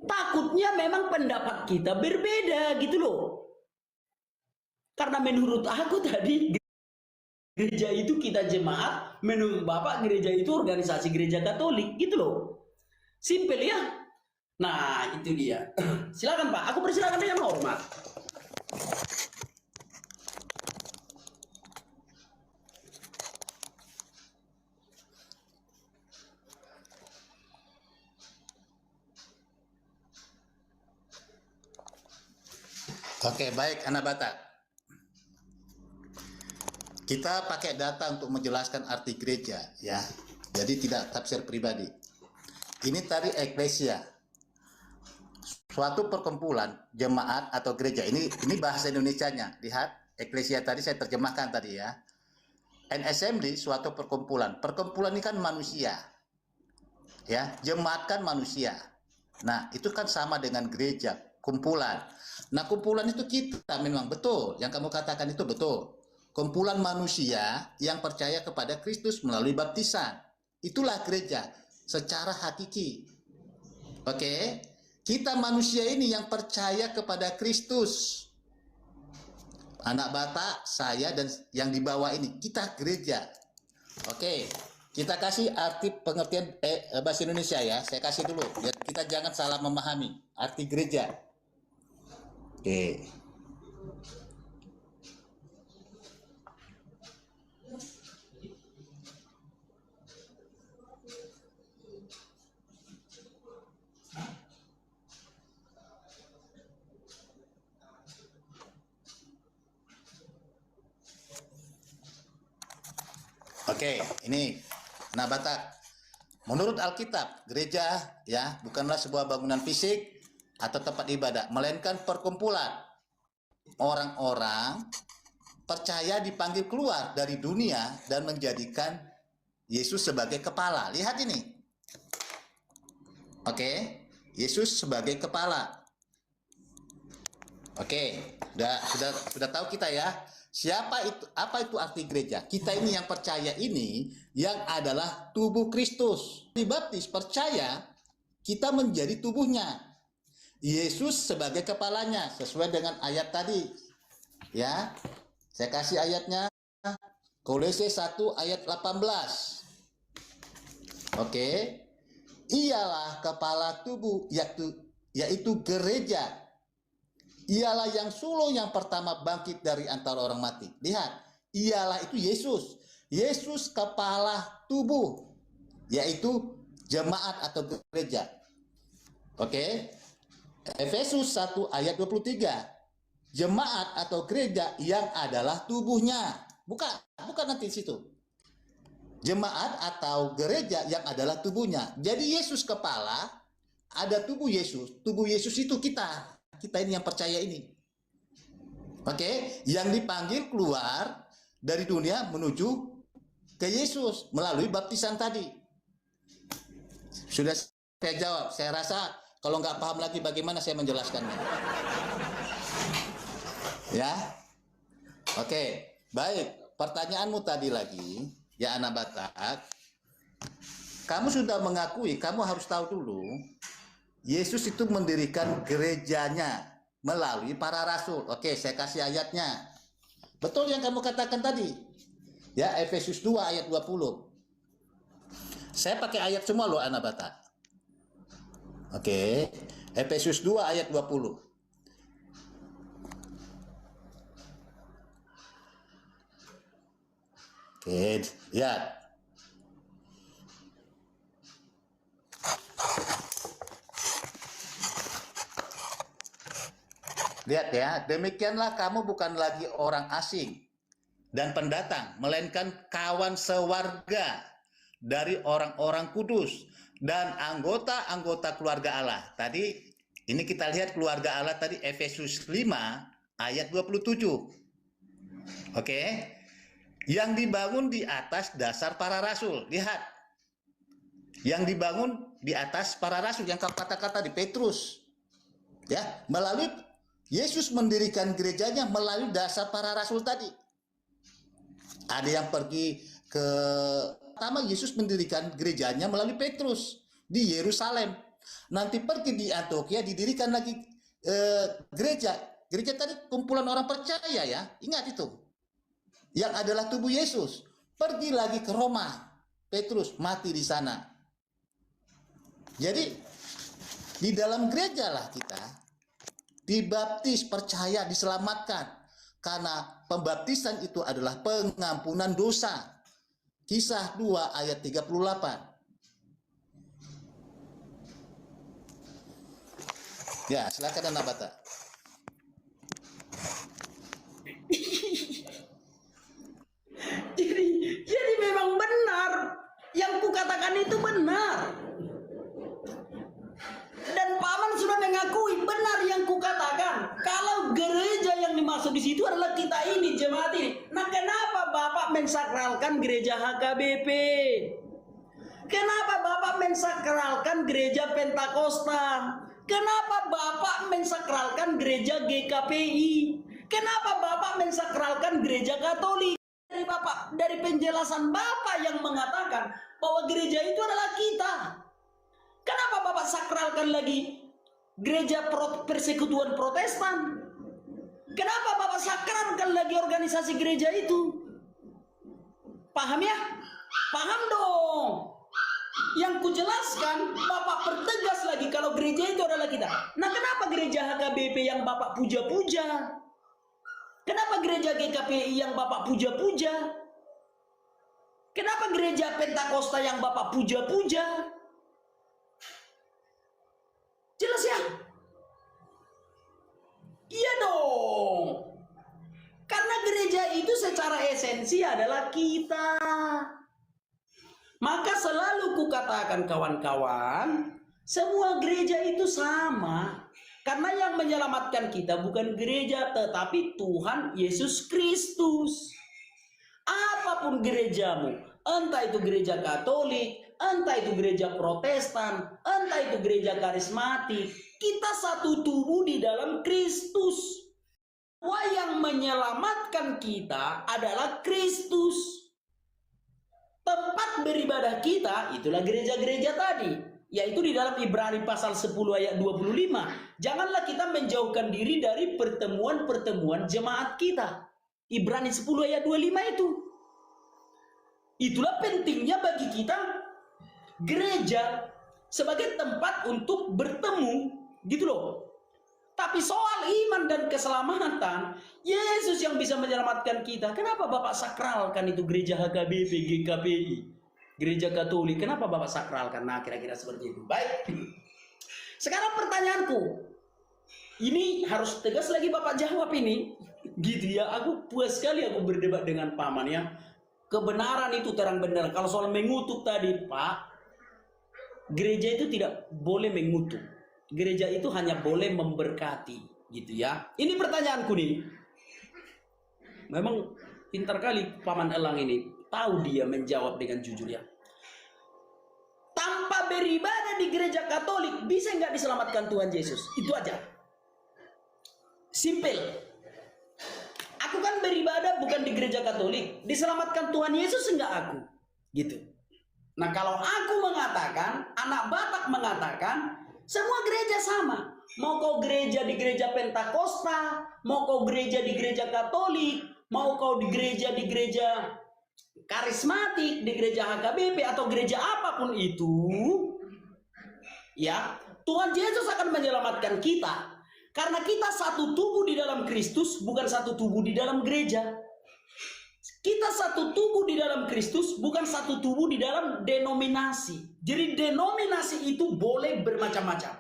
Takutnya memang pendapat kita berbeda gitu loh. Karena menurut aku tadi gereja itu kita jemaat, menurut Bapak gereja itu organisasi gereja Katolik gitu loh. Simpel ya. Nah, itu dia. Silakan Pak, aku persilakan dengan hormat. Oke, baik anak Batak. Kita pakai data untuk menjelaskan arti gereja ya. Jadi tidak tafsir pribadi. Ini tadi eklesia. Suatu perkumpulan, jemaat atau gereja. Ini bahasa Indonesianya. Lihat, eklesia tadi saya terjemahkan tadi ya. An assembly suatu perkumpulan. Perkumpulan ini kan manusia. Ya, jemaat kan manusia. Nah, itu kan sama dengan gereja, kumpulan. Nah, kumpulan itu kita memang betul. Yang kamu katakan itu betul. Kumpulan manusia yang percaya kepada Kristus melalui baptisan. Itulah gereja secara hakiki. Oke? Kita manusia ini yang percaya kepada Kristus. Anak Batak, saya dan yang di bawah ini, kita gereja. Oke. Kita kasih arti pengertian bahasa Indonesia ya. Saya kasih dulu biar kita jangan salah memahami arti gereja. Oke. Oke, ini anak Batak. Menurut Alkitab, gereja ya bukanlah sebuah bangunan fisik atau tempat ibadah, melainkan perkumpulan orang-orang percaya dipanggil keluar dari dunia dan menjadikan Yesus sebagai kepala. Lihat ini. Oke, Yesus sebagai kepala. Oke, sudah tahu kita ya. Siapa itu? Apa itu arti gereja? Kita ini yang percaya ini yang adalah tubuh Kristus. Dibaptis percaya kita menjadi tubuhnya. Yesus sebagai kepalanya sesuai dengan ayat tadi. Ya. Saya kasih ayatnya. Kolose 1 ayat 18. Oke. Ialah kepala tubuh yaitu gereja. Ialah yang sulung yang pertama bangkit dari antara orang mati. Lihat, ialah itu Yesus. Yesus kepala tubuh, yaitu jemaat atau gereja. Oke. Efesus 1 ayat 23. Jemaat atau gereja yang adalah tubuhnya. Bukan nanti di situ. Jemaat atau gereja yang adalah tubuhnya. Jadi Yesus kepala, ada tubuh Yesus. Tubuh Yesus itu kita. Kita ini yang percaya ini. Oke, yang dipanggil keluar dari dunia menuju ke Yesus melalui baptisan tadi. Sudah saya jawab. Saya rasa kalau nggak paham lagi bagaimana saya menjelaskannya. Ya. Oke, baik. Pertanyaanmu tadi lagi, ya anak Batak. Kamu sudah mengakui, kamu harus tahu dulu Yesus itu mendirikan gerejanya melalui para rasul. Oke, saya kasih ayatnya. Betul yang kamu katakan tadi. Ya, Efesus 2 ayat 20. Saya pakai ayat semua loh anak Batak. Oke, Efesus 2 ayat 20. Oke, lihat. Lihat ya, demikianlah kamu bukan lagi orang asing dan pendatang, melainkan kawan sewarga dari orang-orang kudus dan anggota-anggota keluarga Allah. Tadi ini kita lihat keluarga Allah tadi Efesus 5 ayat 27. Oke. Yang dibangun di atas dasar para rasul. Lihat. Yang dibangun di atas para rasul yang kata-kata di Petrus. Ya, melalui Yesus mendirikan gerejanya melalui dasar para rasul tadi. Ada yang pergi ke pertama, Yesus mendirikan gerejanya melalui Petrus di Yerusalem. Nanti pergi di Antioquia, didirikan lagi gereja. Gereja tadi kumpulan orang percaya ya, ingat itu. Yang adalah tubuh Yesus. Pergi lagi ke Roma, Petrus mati di sana. Jadi di dalam gereja lah kita dibaptis, percaya, diselamatkan. Karena pembaptisan itu adalah pengampunan dosa. Kisah 2 ayat 38. Ya, silakan Anak Bata. Jadi memang benar. Yang kukatakan itu benar. Dan paman sudah mengakui benar yang kukatakan. Kalau gereja yang dimaksud di situ adalah kita ini, jemaat ini. Nah, kenapa Bapak mensakralkan gereja HKBP? Kenapa Bapak mensakralkan gereja Pentakosta? Kenapa Bapak mensakralkan gereja GKPI? Kenapa Bapak mensakralkan gereja Katolik? Dari penjelasan Bapak yang mengatakan bahwa gereja itu adalah kita. Kenapa Bapak sakralkan lagi gereja persekutuan Protestan? Kenapa Bapak sakralkan lagi organisasi gereja itu? Paham ya? Paham dong. Yang kujelaskan, Bapak pertegas lagi kalau gereja itu adalah kita. Nah, kenapa gereja HKBP yang Bapak puja-puja? Kenapa gereja GKPI yang Bapak puja-puja? Kenapa gereja Pentakosta yang Bapak puja-puja? Jelas ya? Iya dong. Karena gereja itu secara esensi adalah kita. Maka selalu kukatakan kawan-kawan, semua gereja itu sama. Karena yang menyelamatkan kita bukan gereja, tetapi Tuhan Yesus Kristus. Apapun gerejamu, entah itu gereja Katolik, entah itu gereja Protestan, entah itu gereja karismatik, kita satu tubuh di dalam Kristus. Bahwa yang menyelamatkan kita adalah Kristus. Tempat beribadah kita itulah gereja-gereja tadi, yaitu di dalam Ibrani pasal 10 ayat 25. Janganlah kita menjauhkan diri dari pertemuan-pertemuan jemaat kita. Ibrani 10 ayat 25 itu. Itulah pentingnya bagi kita gereja sebagai tempat untuk bertemu, gitu loh. Tapi soal iman dan keselamatan, Yesus yang bisa menyelamatkan kita. Kenapa Bapak sakralkan itu gereja HKBP, GKPI, gereja Katolik? Kenapa Bapak sakralkan? Nah, kira-kira seperti itu. Baik. Sekarang pertanyaanku, ini harus tegas lagi Bapak jawab ini. Gitu ya, aku puas sekali aku berdebat dengan paman ya. Kebenaran itu terang benar. Kalau soal mengutuk tadi, Pak, gereja itu tidak boleh mengutuk. Gereja itu hanya boleh memberkati, gitu ya. Ini pertanyaanku nih. Memang pintar kali Paman Elang ini. Tahu dia menjawab dengan jujur ya. Tanpa beribadah di gereja Katolik, bisa nggak diselamatkan Tuhan Yesus? Itu aja. Simple. Aku kan beribadah bukan di gereja Katolik. Diselamatkan Tuhan Yesus enggak aku? Gitu. Nah, kalau aku mengatakan, anak Batak mengatakan, semua gereja sama. Mau kau gereja di gereja Pentakosta, mau kau gereja di gereja Katolik, mau kau di gereja karismatik, di gereja HKBP atau gereja apapun itu, ya, Tuhan Yesus akan menyelamatkan kita. Karena kita satu tubuh di dalam Kristus, bukan satu tubuh di dalam gereja. Kita satu tubuh di dalam Kristus, bukan satu tubuh di dalam denominasi. Jadi denominasi itu boleh bermacam-macam.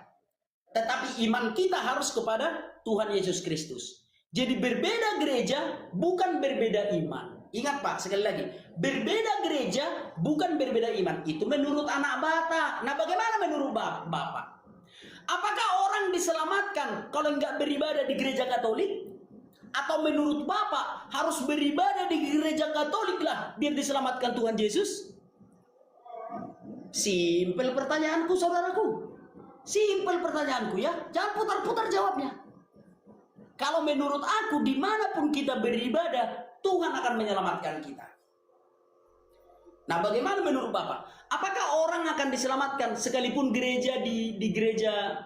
Tetapi iman kita harus kepada Tuhan Yesus Kristus. Jadi berbeda gereja, bukan berbeda iman. Ingat Pak, sekali lagi. Berbeda gereja, bukan berbeda iman. Itu menurut anak Batak. Nah, bagaimana menurut Bapak? Apakah orang diselamatkan kalau nggak beribadah di gereja Katolik? Atau menurut Bapak harus beribadah di gereja Katolik lah biar diselamatkan Tuhan Yesus? Simpel pertanyaanku saudaraku. Simpel pertanyaanku ya. Jangan putar-putar jawabnya. Kalau menurut aku, dimanapun kita beribadah, Tuhan akan menyelamatkan kita. Nah, bagaimana menurut Bapak? Apakah orang akan diselamatkan sekalipun gereja di gereja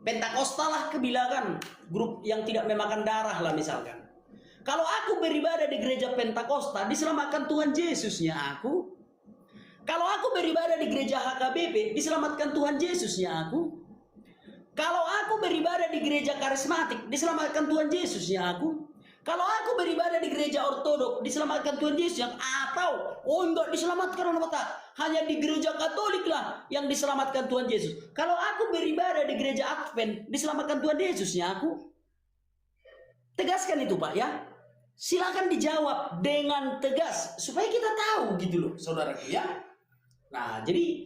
Pentakosta lah kebilakan, grup yang tidak memakan darah lah misalkan. Kalau aku beribadah di gereja Pentakosta, diselamatkan Tuhan Yesusnya aku. Kalau aku beribadah di gereja HKBP, diselamatkan Tuhan Yesusnya aku. Kalau aku beribadah di gereja karismatik, diselamatkan Tuhan Yesusnya aku. Kalau aku beribadah di gereja ortodok, diselamatkan Tuhan Yesus yang atau enggak diselamatkan oleh Bapak. Hanya di gereja Katolik lah yang diselamatkan Tuhan Yesus. Kalau aku beribadah di gereja Advent, diselamatkan Tuhan Yesusnya aku. Tegaskan itu Pak ya. Silakan dijawab dengan tegas supaya kita tahu gitu loh, saudaraku ya. Nah, jadi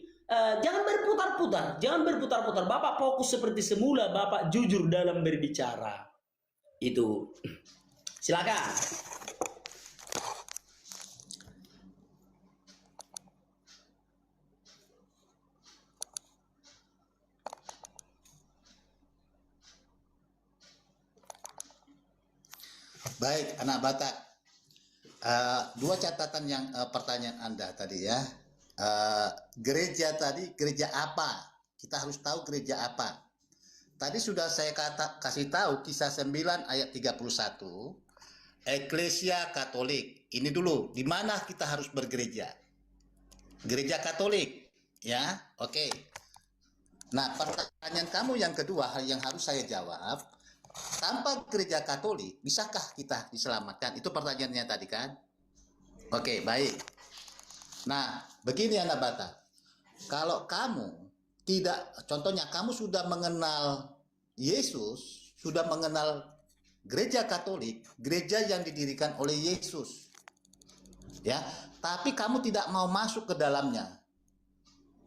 jangan berputar-putar, jangan berputar-putar. Bapak fokus seperti semula, Bapak jujur dalam berbicara. Itu. Silakan. Baik, anak Batak. Dua catatan yang pertanyaan Anda tadi ya. Gereja tadi, gereja apa? Kita harus tahu gereja apa. Tadi sudah saya kasih tahu Kisah 9 ayat 31. Eklesia Katolik. Ini dulu, di mana kita harus bergereja? Gereja Katolik, ya. Oke. Nah, pertanyaan kamu yang kedua, hal yang harus saya jawab, tanpa gereja Katolik, bisakah kita diselamatkan? Itu pertanyaannya tadi kan? Oke, baik. Nah, begini anak Batak. Kalau kamu tidak, contohnya kamu sudah mengenal Yesus, sudah mengenal gereja Katolik, gereja yang didirikan oleh Yesus, ya, tapi kamu tidak mau masuk ke dalamnya,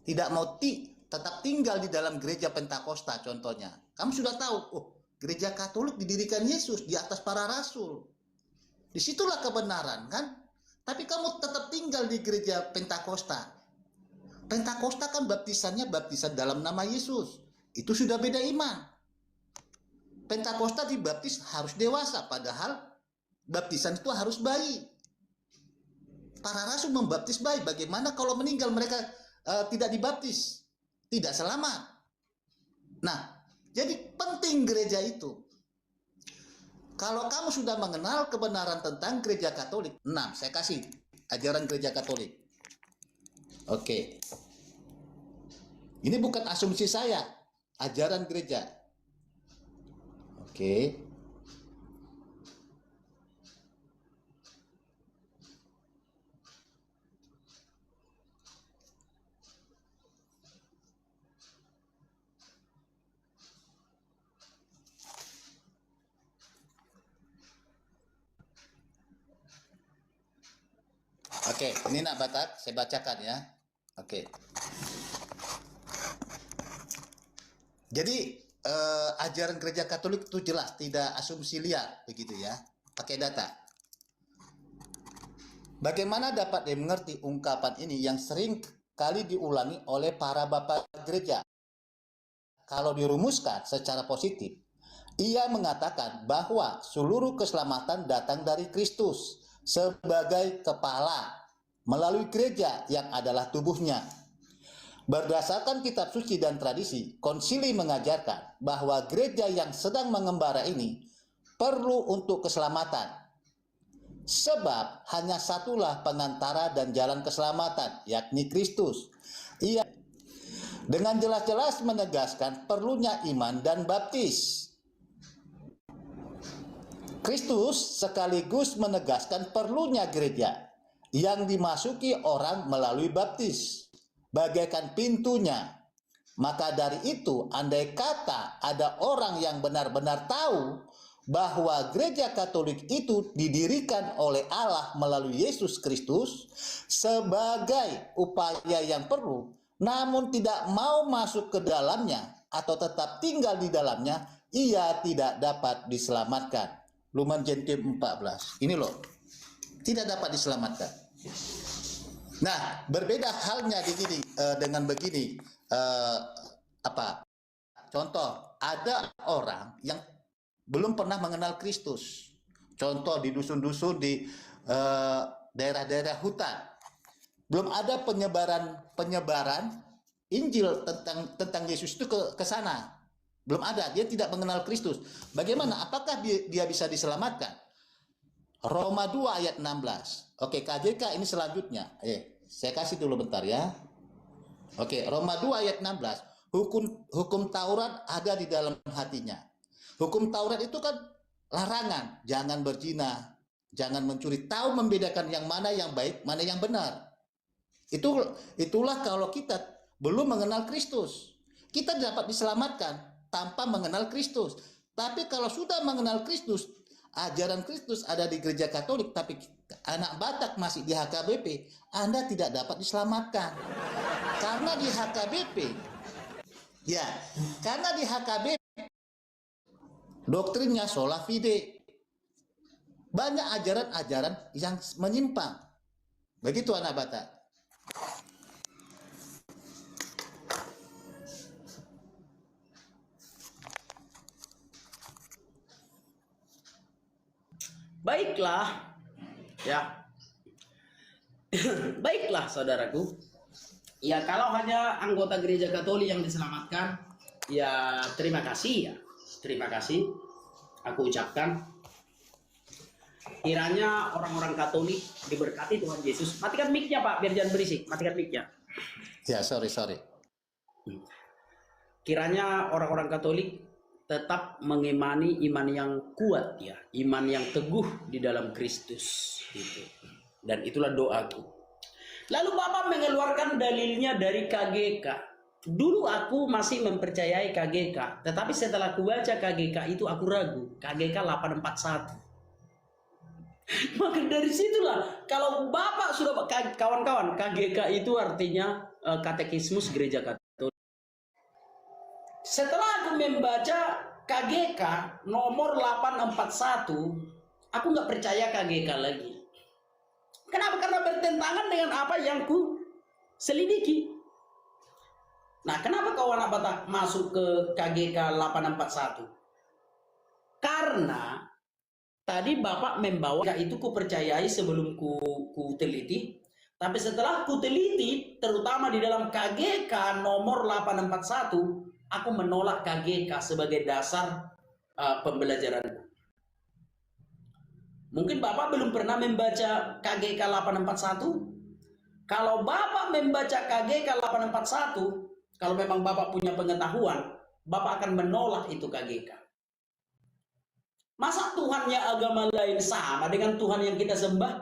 tidak mau tetap tinggal di dalam gereja Pentakosta, contohnya, kamu sudah tahu, oh, gereja Katolik didirikan Yesus di atas para rasul, disitulah kebenaran kan, tapi kamu tetap tinggal di gereja Pentakosta. Pentakosta kan baptisannya baptisan dalam nama Yesus, itu sudah beda iman. Pentakosta dibaptis harus dewasa, padahal baptisan itu harus bayi. Para rasul membaptis bayi, bagaimana kalau meninggal mereka tidak dibaptis? Tidak selamat. Nah, jadi penting gereja itu. Kalau kamu sudah mengenal kebenaran tentang gereja Katolik, 6, saya kasih ajaran gereja Katolik. Oke. Ini bukan asumsi saya, ajaran gereja. Oke. Oke, ini nak Batak, saya bacakan ya. Oke. Jadi ajaran gereja Katolik itu jelas, tidak asumsi liar begitu ya, pakai data. Bagaimana dapat dimengerti ungkapan ini yang sering kali diulangi oleh para bapak gereja? Kalau dirumuskan secara positif, ia mengatakan bahwa seluruh keselamatan datang dari Kristus sebagai kepala melalui gereja yang adalah tubuhnya. Berdasarkan kitab suci dan tradisi, konsili mengajarkan bahwa gereja yang sedang mengembara ini perlu untuk keselamatan. Sebab hanya satulah pengantara dan jalan keselamatan, yakni Kristus. Ia dengan jelas-jelas menegaskan perlunya iman dan baptis. Kristus sekaligus menegaskan perlunya gereja yang dimasuki orang melalui baptis, bagaikan pintunya. Maka dari itu, andai kata ada orang yang benar-benar tahu bahwa gereja Katolik itu didirikan oleh Allah melalui Yesus Kristus sebagai upaya yang perlu, namun tidak mau masuk ke dalamnya atau tetap tinggal di dalamnya, ia tidak dapat diselamatkan. Lumen Gentium 14. Ini loh, tidak dapat diselamatkan. Nah, berbeda halnya dengan begini. Contoh, ada orang yang belum pernah mengenal Kristus. Contoh di dusun-dusun, di daerah-daerah hutan, belum ada penyebaran Injil tentang Yesus itu ke sana. Belum ada, dia tidak mengenal Kristus. Bagaimana? Apakah dia bisa diselamatkan? Roma 2 ayat 16. Oke, KJK ini selanjutnya. Saya kasih dulu bentar ya. Oke, Roma 2 ayat 16. Hukum Taurat ada di dalam hatinya. Hukum Taurat itu kan larangan, jangan berzina, jangan mencuri, tahu membedakan yang mana yang baik, mana yang benar. Itulah kalau kita belum mengenal Kristus. Kita dapat diselamatkan tanpa mengenal Kristus. Tapi kalau sudah mengenal Kristus, ajaran Kristus ada di gereja Katolik, tapi anak Batak masih di HKBP, Anda tidak dapat diselamatkan. Karena di HKBP, doktrinnya sola fide. Banyak ajaran-ajaran yang menyimpang. Begitu anak Batak. Baiklah, ya. Baiklah, saudaraku. Ya, kalau hanya anggota gereja Katolik yang diselamatkan, ya terima kasih ya. Terima kasih. Aku ucapkan. Kiranya orang-orang Katolik diberkati Tuhan Yesus. Matikan mic-nya, Pak, biar jangan berisik. Matikan mic-nya. Ya, sorry. Kiranya orang-orang Katolik tetap mengimani iman yang kuat ya, iman yang teguh di dalam Kristus gitu. Dan itulah doaku. Lalu Bapak mengeluarkan dalilnya dari KGK. Dulu aku masih mempercayai KGK, tetapi setelah aku baca KGK itu aku ragu. KGK 841. Maka dari situlah, kalau Bapak sudah, kawan-kawan, KGK itu artinya Katekismus Gereja Katolik. Setelah aku membaca KGK nomor 841, aku nggak percaya KGK lagi. Kenapa? Karena bertentangan dengan apa yang ku selidiki. Nah, kenapa kawan anak Batak masuk ke KGK 841? Karena tadi Bapak membawa itu ku percayai sebelum ku teliti. Tapi setelah ku teliti, terutama di dalam KGK nomor 841, aku menolak KGK sebagai dasar pembelajaran. Mungkin Bapak belum pernah membaca KGK 841. Kalau Bapak membaca KGK 841, kalau memang Bapak punya pengetahuan, Bapak akan menolak itu KGK. Masa Tuhannya agama lain sama dengan Tuhan yang kita sembah?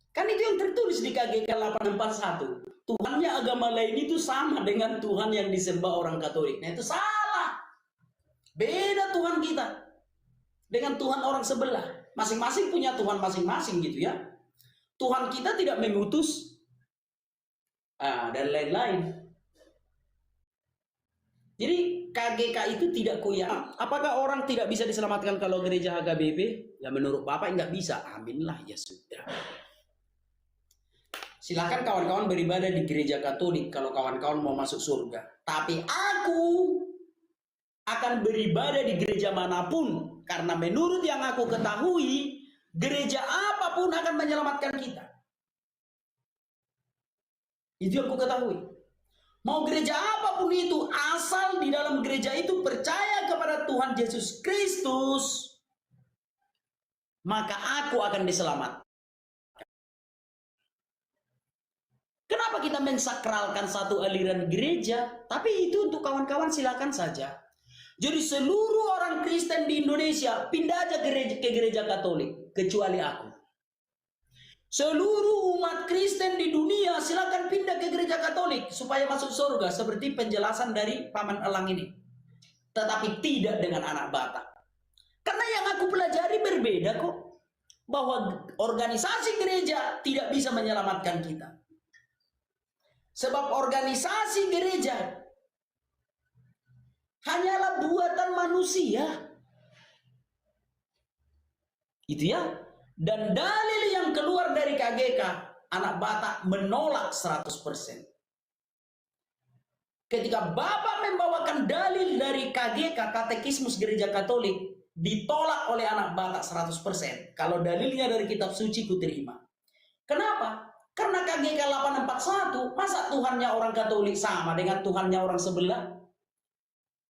Kan itu yang tertulis di KGK 841. Tuhannya agama lain itu sama dengan Tuhan yang disembah orang Katolik. Nah, itu salah. Beda Tuhan kita dengan Tuhan orang sebelah. Masing-masing punya Tuhan masing-masing gitu ya. Tuhan kita tidak mengutus dan lain-lain. Jadi KGK itu tidak kuya. Apakah orang tidak bisa diselamatkan kalau gereja HKBP? Ya menurut Bapak nggak bisa. Aminlah, ya sudah. Silakan kawan-kawan beribadah di gereja Katolik kalau kawan-kawan mau masuk surga. Tapi aku akan beribadah di gereja manapun. Karena menurut yang aku ketahui, gereja apapun akan menyelamatkan kita. Itu yang aku ketahui. Mau gereja apapun itu, asal di dalam gereja itu percaya kepada Tuhan Yesus Kristus, maka aku akan diselamatkan. Kenapa kita mensakralkan satu aliran gereja? Tapi itu untuk kawan-kawan silakan saja. Jadi seluruh orang Kristen di Indonesia pindah aja ke gereja Katolik, kecuali aku. Seluruh umat Kristen di dunia silakan pindah ke gereja Katolik supaya masuk surga, seperti penjelasan dari Paman Elang ini. Tetapi tidak dengan anak Batak. Karena yang aku pelajari berbeda kok. Bahwa organisasi gereja tidak bisa menyelamatkan kita. Sebab organisasi gereja hanyalah buatan manusia. Itu ya. Dan dalil yang keluar dari KGK, anak Batak menolak 100%. Ketika Bapak membawakan dalil dari KGK, Katekismus Gereja Katolik, ditolak oleh anak Batak 100%. Kalau dalilnya dari kitab suci ku terima. Kenapa? Karena KGK 841, masa Tuhannya orang Katolik sama dengan Tuhannya orang sebelah?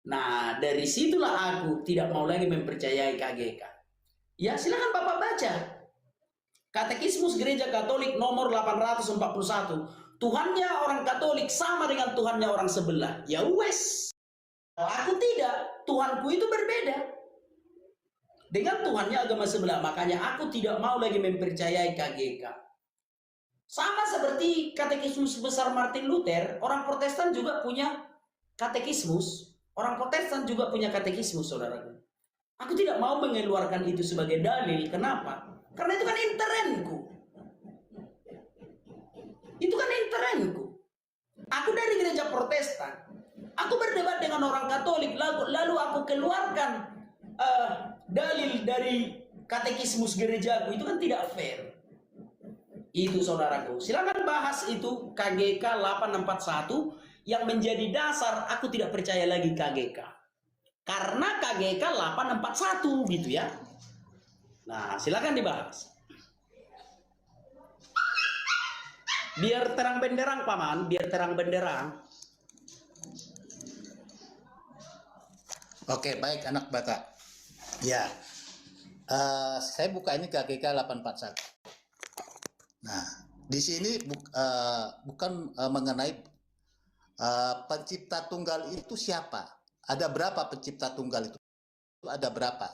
Nah, dari situlah aku tidak mau lagi mempercayai KGK. Ya, silakan Bapak baca. Katekismus Gereja Katolik nomor 841. Tuhannya orang Katolik sama dengan Tuhannya orang sebelah. Ya wes. Aku tidak. Tuhanku itu berbeda dengan Tuhannya agama sebelah. Makanya aku tidak mau lagi mempercayai KGK. Sama seperti katekismus besar Martin Luther, orang Protestan juga punya katekismus. Orang Protestan juga punya katekismus, saudaraku. Aku tidak mau mengeluarkan itu sebagai dalil. Kenapa? Karena itu kan interenku. Itu kan interenku. Aku dari gereja Protestan. Aku berdebat dengan orang Katolik, lalu aku keluarkan dalil dari katekismus gerejaku. Itu kan tidak fair. Itu saudaraku. Silakan bahas itu KGK 841 yang menjadi dasar aku tidak percaya lagi KGK. Karena KGK 841 gitu ya. Nah, silakan dibahas. Biar terang benderang Paman, biar terang benderang. Oke, baik anak Batak. Ya, saya buka ini KGK 841. Nah, di sini bukan mengenai pencipta tunggal itu siapa. Ada berapa pencipta tunggal itu? Ada berapa?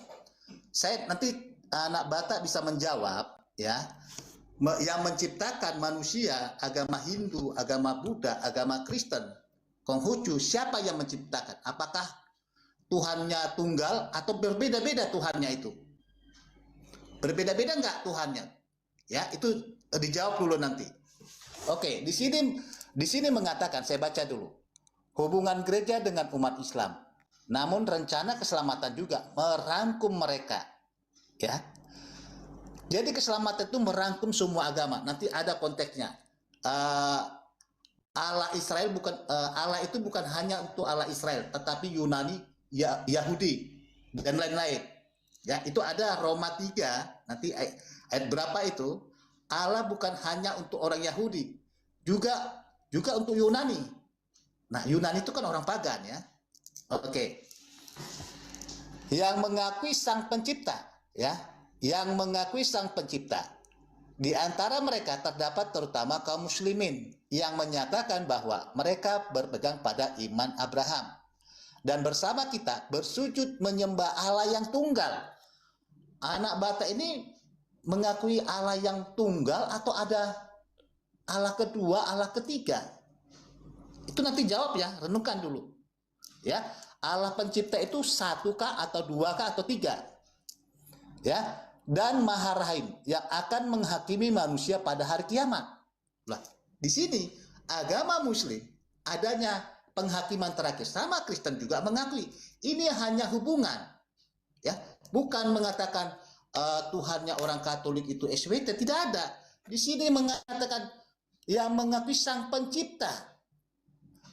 Saya nanti anak Batak bisa menjawab ya. Yang menciptakan manusia, agama Hindu, agama Buddha, agama Kristen, Konghucu, siapa yang menciptakan? Apakah Tuhannya tunggal atau berbeda-beda Tuhannya itu? Berbeda-beda enggak Tuhannya? Ya, itu dijawab dulu nanti. Oke, di sini mengatakan, saya baca dulu. Hubungan gereja dengan umat Islam. Namun rencana keselamatan juga merangkum mereka. Ya. Jadi keselamatan itu merangkum semua agama. Nanti ada konteksnya. Allah Israel bukan Allah itu bukan hanya untuk Allah Israel, tetapi Yunani, Yahudi dan lain-lain. Ya, itu ada Roma 3, nanti ayat berapa itu? Allah bukan hanya untuk orang Yahudi, juga untuk Yunani. Nah, Yunani itu kan orang pagan ya. Oke. Yang mengakui sang pencipta, ya. Yang mengakui sang pencipta. Di antara mereka terdapat terutama kaum muslimin yang menyatakan bahwa mereka berpegang pada iman Abraham dan bersama kita bersujud menyembah Allah yang tunggal. Anak Batak ini mengakui Allah yang tunggal atau ada Allah kedua, Allah ketiga? Itu nanti jawab ya, renungkan dulu. Ya, Allah pencipta itu 1kah atau 2kah atau 3? Ya, dan Maha Rahim yang akan menghakimi manusia pada hari kiamat. Nah, di sini agama Muslim adanya penghakiman terakhir, sama Kristen juga mengakui. Ini hanya hubungan, ya, bukan mengatakan Tuhannya orang Katolik itu SWT, tidak ada. Di sini mengatakan yang mengakui sang pencipta,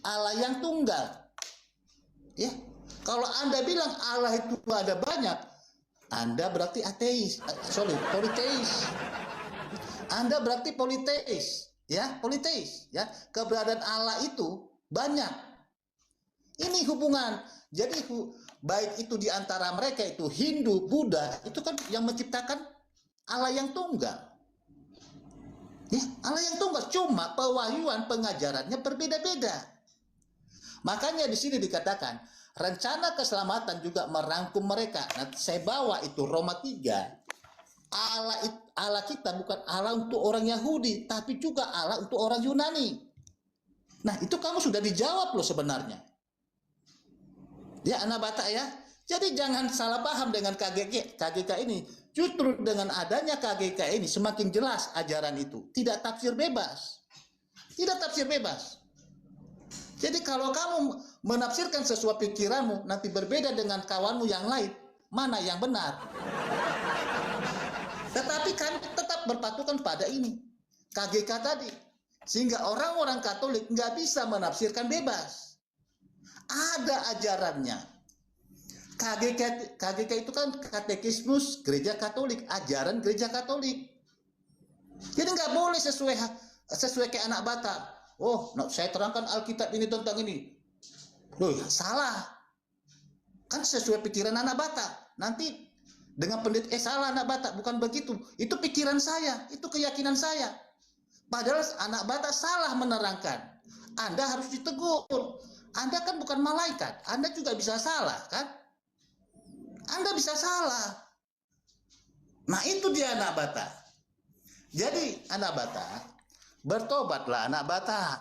Allah yang tunggal. Ya, kalau Anda bilang Allah itu ada banyak, Anda berarti ateis, politeis. Anda berarti politeis, ya, politeis, ya. Keberadaan Allah itu banyak. Ini hubungan. Jadi baik itu di antara mereka itu Hindu, Buddha, itu kan yang menciptakan Allah yang tunggal. Ya, Allah yang tunggal, cuma pewahyuan pengajarannya berbeda-beda. Makanya di sini dikatakan rencana keselamatan juga merangkum mereka. Nah, saya bawa itu Roma 3. Allah kita bukan Allah untuk orang Yahudi, tapi juga Allah untuk orang Yunani. Nah, itu kamu sudah dijawab loh sebenarnya. Ya, anak Batak ya. Jadi jangan salah paham dengan KGK ini. Justru dengan adanya KGK ini semakin jelas ajaran itu. Tidak tafsir bebas. Tidak tafsir bebas. Jadi kalau kamu menafsirkan sesuai pikiranmu, nanti berbeda dengan kawanmu yang lain, mana yang benar? Tetapi kami tetap berpatokan pada ini, KGK tadi. Sehingga orang-orang Katolik nggak bisa menafsirkan bebas. Ada ajarannya. KGK itu kan katekismus gereja Katolik, ajaran gereja Katolik. Jadi nggak boleh sesuai kayak anak Batak. Oh, saya terangkan Alkitab ini tentang ini. Loh, salah. Kan sesuai pikiran anak Batak. Nanti dengan pendeta, salah anak Batak, bukan begitu. Itu pikiran saya, itu keyakinan saya. Padahal anak Batak salah menerangkan. Anda harus ditegur. Anda kan bukan malaikat. Anda juga bisa salah, kan? Anda bisa salah. Nah, itu dia anak Batak. Jadi, anak Batak, bertobatlah anak Batak.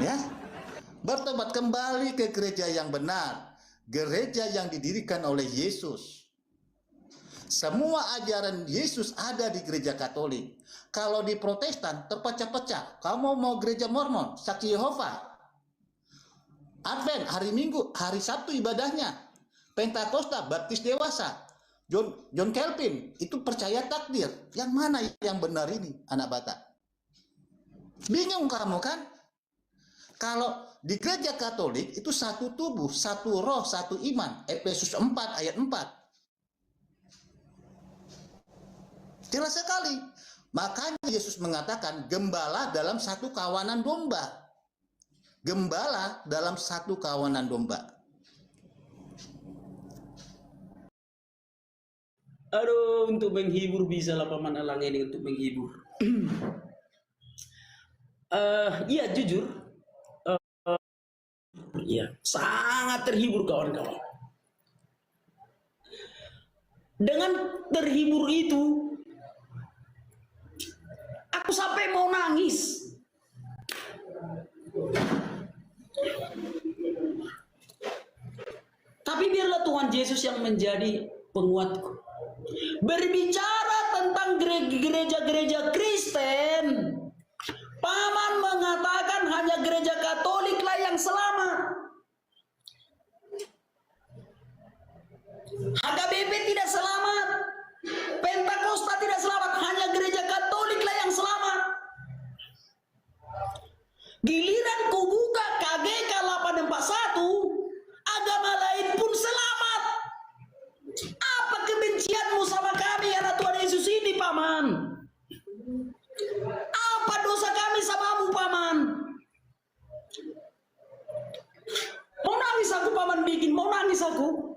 Ya, bertobat kembali ke gereja yang benar. Gereja yang didirikan oleh Yesus. Semua ajaran Yesus ada di gereja Katolik. Kalau di Protestan terpecah-pecah. Kamu mau gereja Mormon, Saksi Yehova, Advent, hari Minggu, hari Sabtu ibadahnya, Pentakosta, Baptis dewasa, John Calvin, itu percaya takdir. Yang mana yang benar ini, anak Batak? Bingung kamu kan? Kalau di gereja Katolik itu satu tubuh, satu roh, satu iman. Efesus 4 ayat 4. Jelas sekali. Makanya Yesus mengatakan gembala dalam satu kawanan domba. Gembala dalam satu kawanan domba. Aduh, untuk menghibur bisa lah Paman Elang ini, untuk menghibur. Iya, jujur. Iya, sangat terhibur kawan-kawan. Dengan terhibur itu, aku sampai mau nangis. Tapi biarlah Tuhan Yesus yang menjadi penguatku. Berbicara tentang gereja-gereja Kristen, Paman mengatakan hanya gereja Katoliklah yang selamat. HKBP tidak selamat, Pentakosta tidak selamat, hanya gereja Katoliklah yang selamat. Giliran ku buka KGK 841, agama lain pun selamat. Apa kebencianmu sama kami, anak Tuhan Yesus ini, Paman? Apa dosa kami samamu, Paman? Mau nangis aku, Paman, bikin mau nangis aku.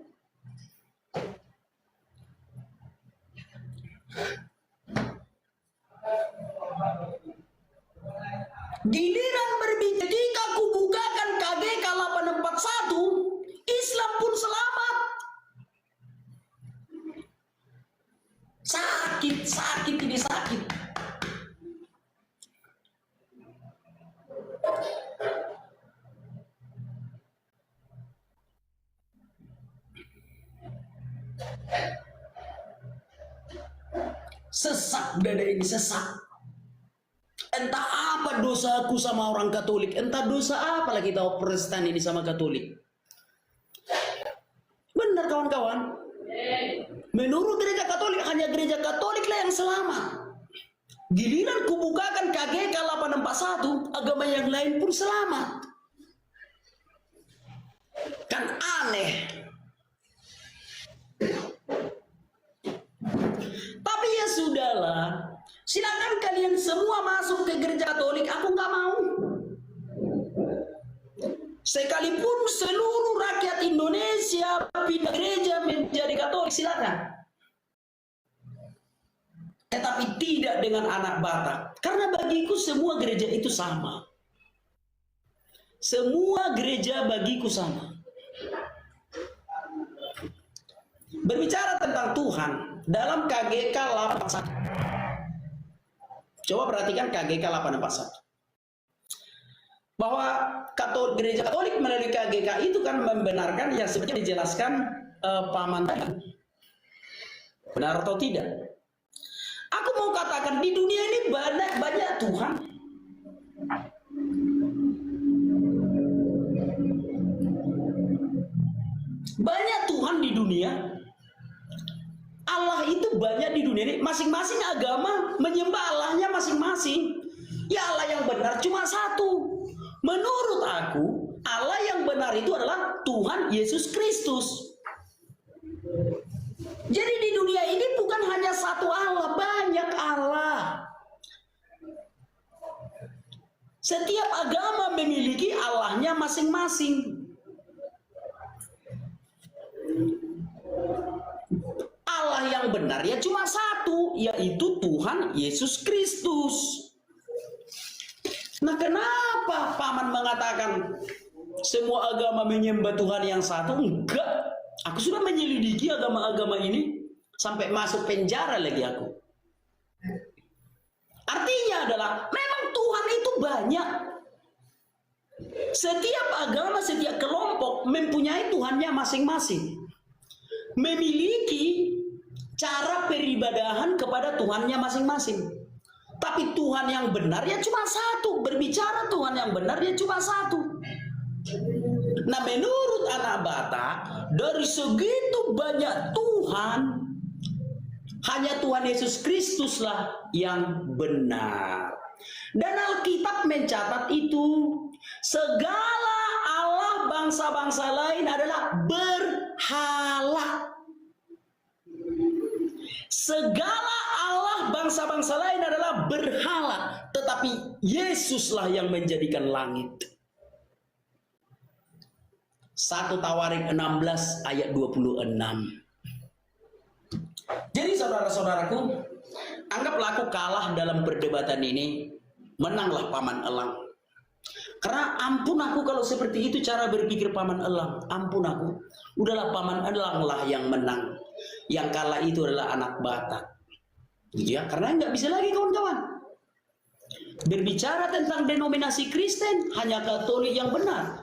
Giliran berbicara, ketika aku bukakan KGK 841, Islam pun selamat. Sakit ini sakit. Sesak dada ini, sesak. Entah apa dosaku sama orang Katolik, entah dosa apa lagi tahu Protestan ini sama Katolik. Benar kawan-kawan. Menurut gereja Katolik, hanya gereja Katoliklah yang selamat. Giliran kubukakan KGK 841, agama yang lain pun selamat. Kan aneh. Tapi ya sudahlah. Silakan kalian semua masuk ke gereja Katolik, aku nggak mau. Sekalipun seluruh rakyat Indonesia pindah gereja menjadi Katolik, silakan. Tetapi tidak dengan anak Batak. Karena bagiku semua gereja itu sama. Semua gereja bagiku sama. Berbicara tentang Tuhan dalam KGK 841. Coba perhatikan KGK 841. Bahwa gereja Katolik melalui KGK itu kan membenarkan yang seperti dijelaskan Paman tadi. Benar atau tidak? Aku mau katakan di dunia ini banyak Tuhan. Banyak Tuhan di dunia. Allah itu banyak di dunia ini. Masing-masing agama menyembah Allahnya masing-masing. Ya Allah yang benar cuma satu. Menurut aku, Allah yang benar itu adalah Tuhan Yesus Kristus. Jadi di dunia ini bukan hanya satu Allah, banyak Allah. Setiap agama memiliki Allahnya masing-masing. Allah yang benar ya cuma satu, yaitu Tuhan Yesus Kristus. Nah, kenapa Paman mengatakan semua agama menyembah Tuhan yang satu? Enggak. Aku sudah menyelidiki agama-agama ini sampai masuk penjara lagi aku. Artinya adalah memang Tuhan itu banyak. Setiap agama, setiap kelompok mempunyai Tuhannya masing-masing. Memiliki cara peribadahan kepada Tuhannya masing-masing. Tapi Tuhan yang benar ya cuma satu. Berbicara Tuhan yang benar ya cuma satu. Nah, menurut anak Batak, dari segitu banyak Tuhan, hanya Tuhan Yesus Kristuslah yang benar. Dan Alkitab mencatat itu, segala Allah bangsa-bangsa lain adalah berhala. Segala Allah bangsa-bangsa lain adalah berhala, tetapi Yesuslah yang menjadikan langit. 1 Tawarik 16 ayat 26. Jadi saudara-saudaraku, anggaplah aku kalah dalam perdebatan ini, menanglah Paman Elang. Karena ampun aku kalau seperti itu cara berpikir Paman Elang, ampun aku. Udahlah Paman Elang lah yang menang. Yang kalah itu adalah anak Batak. Ya, karena nggak bisa lagi kawan-kawan. Berbicara tentang denominasi Kristen, hanya Katolik yang benar.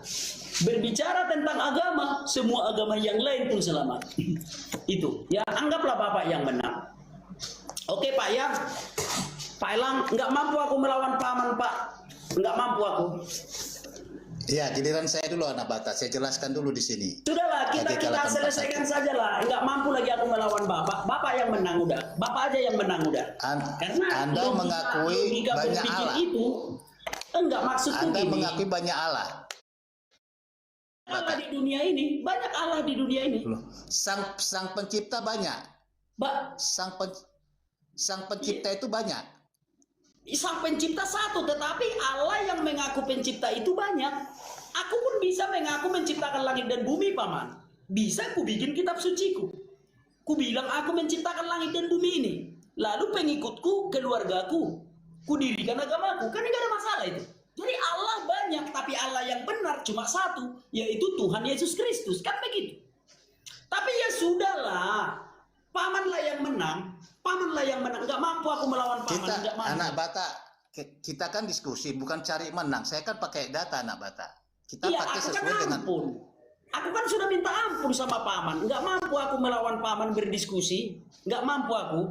Berbicara tentang agama, semua agama yang lain pun selamat. Itu, ya anggaplah Bapak yang menang. Oke Pak ya, Pak Elang, nggak mampu aku melawan Paman Pak, nggak mampu aku. Ya, giliran saya dulu anak Batak, saya jelaskan dulu di sini. Sudahlah, kita selesaikan saja lah. Nggak mampu lagi aku melawan Bapak. Bapak yang menang udah. Bapak aja yang menang udah. Karena Anda mengakui banyak Allah. Itu enggak maksudku Anda ini. mengakui banyak Allah. Allah di dunia ini, banyak Allah di dunia ini. Sang pencipta banyak. Sang pencipta itu banyak. Sang pencipta satu, tetapi Allah yang mengaku pencipta itu banyak. Aku pun bisa mengaku menciptakan langit dan bumi, Paman. Bisa ku bikin kitab suciku. Ku bilang aku menciptakan langit dan bumi ini. Lalu pengikutku, keluargaku, ku dirikan agamaku. Kan enggak ada masalah itu. Jadi Allah banyak, tapi Allah yang benar cuma satu, yaitu Tuhan Yesus Kristus. Kan begitu. Tapi ya sudahlah, Pamanlah yang menang. Pamanlah yang menang. Nggak mampu aku melawan Paman. Kita, anak Batak, kita kan diskusi, bukan cari menang. Saya kan pakai data anak Batak. Kita iya, pakai sesuai kan dengan... Aku kan sudah minta ampun sama Paman. Nggak mampu aku melawan Paman berdiskusi. Nggak mampu aku.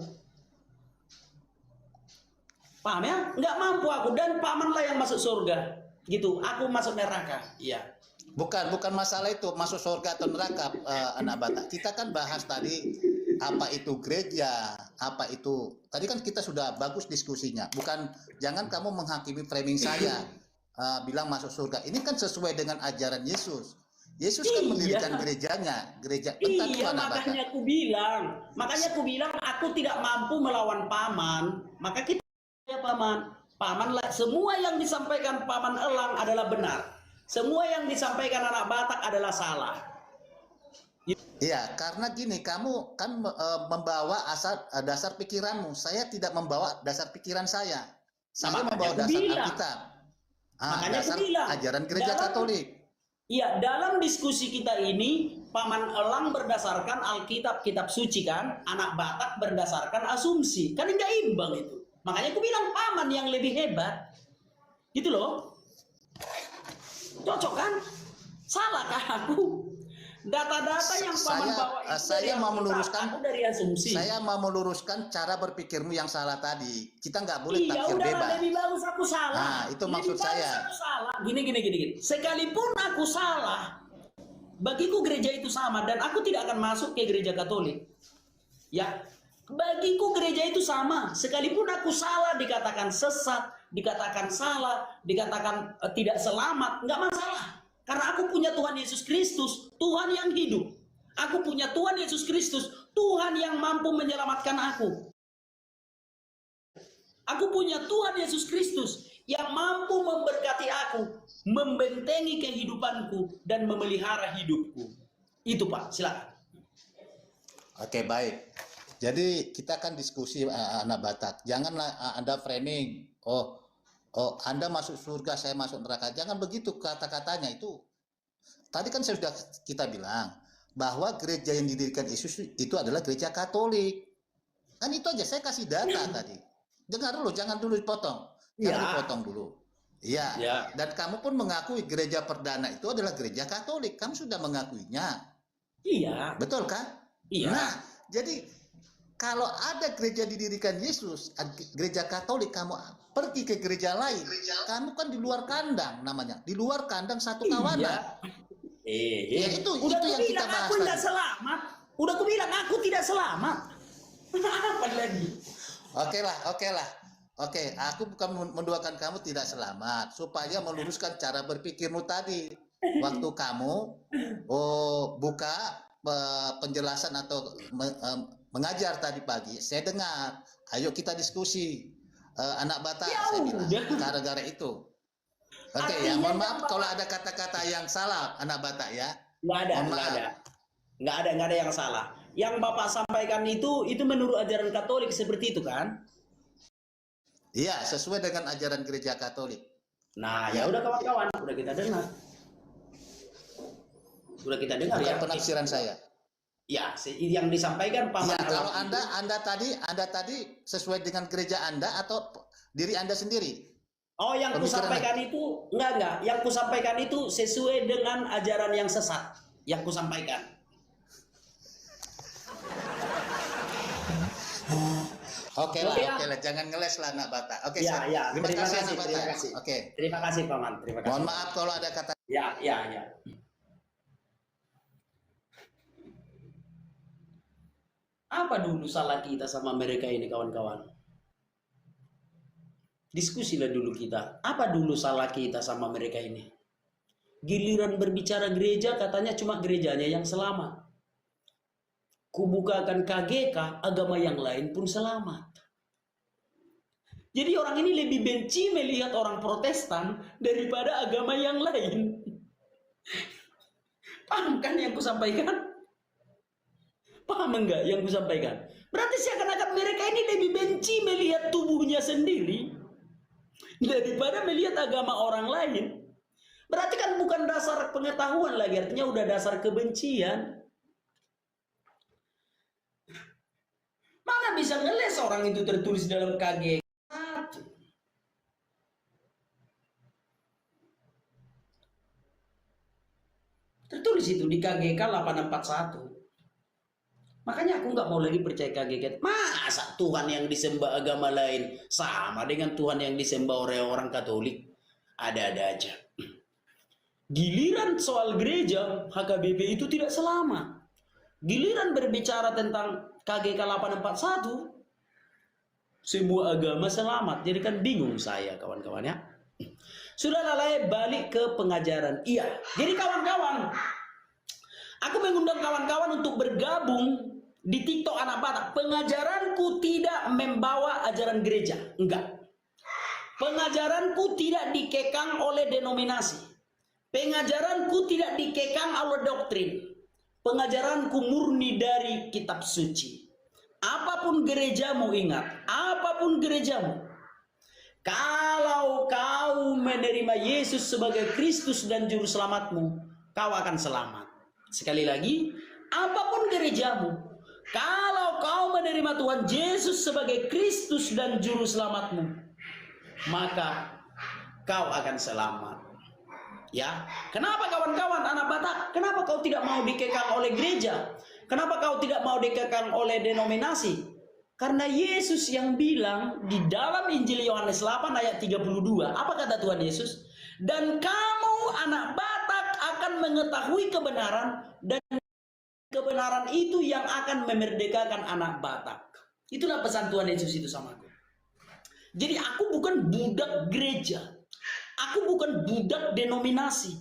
Paham ya? Nggak mampu aku. Dan Pamanlah yang masuk surga. Gitu. Aku masuk neraka. Iya. Bukan masalah itu masuk surga atau neraka, anak Batak. Kita kan bahas tadi apa itu gereja, apa itu. Tadi kan kita sudah bagus diskusinya. Bukan, jangan kamu menghakimi framing saya bilang masuk surga. Ini kan sesuai dengan ajaran Yesus. Yesus kan mendirikan gerejanya, gereja. Iya, makanya aku bilang aku tidak mampu melawan Paman. Maka kita ya Paman. Pamanlah, semua yang disampaikan Paman Elang adalah benar. Semua yang disampaikan anak Batak adalah salah. Iya, karena gini, kamu kan membawa dasar pikiranmu. Saya tidak membawa dasar pikiran saya. Saya membawa dasar Alkitab. Makanya dasar aku bilang, ajaran gereja Katolik. Iya, dalam diskusi kita ini, Paman Elang berdasarkan Alkitab, kitab suci kan, anak Batak berdasarkan asumsi. Kan enggak imbang itu. Makanya aku bilang Paman yang lebih hebat. Gitu loh. Cocok kan? Salahkah aku? Data-data yang Paman bawa itu saya mau meluruskan, aku dari asumsi. Saya mau meluruskan cara berpikirmu yang salah tadi. Kita nggak boleh tafsir bebas. Iya, lebih bagus aku salah. Nah, itu maksud saya. Aku salah. Gini. Sekalipun aku salah, bagiku gereja itu sama dan aku tidak akan masuk ke gereja Katolik. Ya, bagiku gereja itu sama. Sekalipun aku salah, dikatakan sesat, dikatakan salah, dikatakan tidak selamat, nggak masalah. Karena aku punya Tuhan Yesus Kristus, Tuhan yang hidup. Aku punya Tuhan Yesus Kristus, Tuhan yang mampu menyelamatkan aku. Aku punya Tuhan Yesus Kristus yang mampu memberkati aku, membentengi kehidupanku, dan memelihara hidupku. Itu Pak, silakan. Oke, baik. Jadi kita kan diskusi anak Batak. Janganlah Anda framing, oh Anda masuk surga, saya masuk neraka. Jangan begitu kata-katanya itu. Tadi kan sudah kita bilang bahwa gereja yang didirikan Yesus itu adalah gereja Katolik. Kan itu aja, saya kasih data tadi. Dengar dulu, jangan dulu dipotong. Jangan dipotong dulu. Iya. Ya. Dan kamu pun mengakui gereja perdana itu adalah gereja Katolik. Kamu sudah mengakuinya. Iya. Betul kan? Iya. Nah, jadi kalau ada gereja didirikan Yesus, gereja Katolik, kamu pergi ke gereja lain, kamu kan di luar kandang namanya, di luar kandang satu kawanan. Ya, itu yang kita bahas aku tidak tadi. selamat. Udah aku bilang aku tidak selamat. Apa lagi? Oke lah. Oke, aku bukan mendoakan kamu tidak selamat, supaya meluruskan cara berpikirmu tadi. Waktu kamu buka penjelasan atau mengajar tadi pagi, saya dengar, ayo kita diskusi anak Batak, saya bilang, gara-gara itu. Oke, ya, mohon maaf kalau ada kata-kata yang salah anak Batak ya. Nggak ada yang salah. Yang Bapak sampaikan itu menurut ajaran Katolik seperti itu kan? Iya, sesuai dengan ajaran gereja Katolik. Nah, ya udah kawan-kawan, udah kita dengar. Bukan ya. penafsiran saya. Ya, yang disampaikan Pak. Ya, kalau Anda tadi sesuai dengan gereja Anda atau diri Anda sendiri? Oh, yang kusampaikan itu enggak. Yang kusampaikan itu sesuai dengan ajaran yang sesat. Yang kusampaikan. Oke lah, jangan ngeles lah anak Batak. Oke, ya. Terima kasih anak Batak. Oke. Terima kasih Paman, terima kasih. Mohon maaf kalau ada kata. Ya. Apa dulu salah kita sama mereka ini kawan-kawan? Diskusilah dulu kita. Apa dulu salah kita sama mereka ini? Giliran berbicara gereja katanya cuma gerejanya yang selamat. Kubukakan KGK, agama yang lain pun selamat. Jadi orang ini lebih benci melihat orang Protestan daripada agama yang lain. Paham kan yang kusampaikan? Paham enggak yang kusampaikan? Berarti seakan-akan mereka ini lebih benci melihat tubuhnya sendiri daripada melihat agama orang lain. Berarti kan bukan dasar pengetahuan lagi, artinya udah dasar kebencian. Mana bisa ngeles orang itu tertulis dalam KG? Tertulis itu di KGK 841. Makanya aku nggak mau lagi percaya KGK. Masa Tuhan yang disembah agama lain sama dengan Tuhan yang disembah oleh orang Katolik? Ada-ada aja. Giliran soal gereja, HKBP itu tidak selamat. Giliran berbicara tentang KGK 841, semua agama selamat. Jadi kan bingung saya kawan-kawan ya. Sudah lalai balik ke pengajaran. Iya. Jadi kawan-kawan, aku mengundang kawan-kawan untuk bergabung di TikTok Anak Batak. Pengajaranku tidak membawa ajaran gereja. Enggak. Pengajaranku tidak dikekang oleh denominasi. Pengajaranku tidak dikekang oleh doktrin. Pengajaranku murni dari kitab suci. Apapun gerejamu ingat, apapun gerejamu, kalau kau menerima Yesus sebagai Kristus dan Juru Selamatmu, kau akan selamat. Sekali lagi, apapun gerejamu, kalau kau menerima Tuhan Yesus sebagai Kristus dan Juru Selamatmu, maka kau akan selamat. Ya, kenapa kawan-kawan anak Batak? Kenapa kau tidak mau dikekang oleh gereja? Kenapa kau tidak mau dikekang oleh denominasi? Karena Yesus yang bilang di dalam Injil Yohanes 8 ayat 32, apa kata Tuhan Yesus? Dan kamu anak Batak akan mengetahui kebenaran, dan kebenaran itu yang akan memerdekakan anak Batak. Itulah pesan Tuhan Yesus itu sama aku. Jadi aku bukan budak gereja. Aku bukan budak denominasi.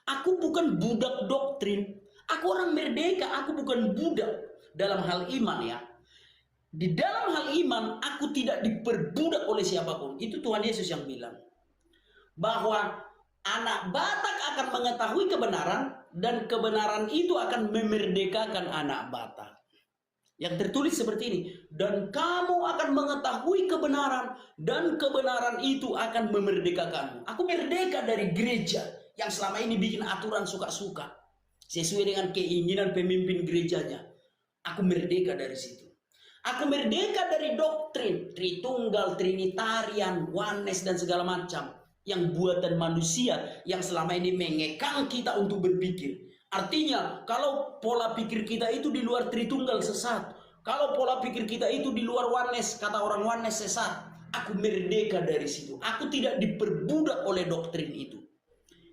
Aku bukan budak doktrin. Aku orang merdeka, aku bukan budak dalam hal iman ya. Di dalam hal iman, aku tidak diperbudak oleh siapapun. Itu Tuhan Yesus yang bilang. Bahwa anak Batak akan mengetahui kebenaran, dan kebenaran itu akan memerdekakan anak Batak. Yang tertulis seperti ini. Dan kamu akan mengetahui kebenaran, dan kebenaran itu akan memerdekakanmu. Aku merdeka dari gereja yang selama ini bikin aturan suka-suka. Sesuai dengan keinginan pemimpin gerejanya. Aku merdeka dari situ. Aku merdeka dari doktrin Tritunggal, Trinitarian, Oneness dan segala macam yang buatan manusia yang selama ini mengekang kita untuk berpikir. Artinya, kalau pola pikir kita itu di luar Tritunggal sesat, kalau pola pikir kita itu di luar Oneness, kata orang Oneness sesat, aku merdeka dari situ. Aku tidak diperbudak oleh doktrin itu.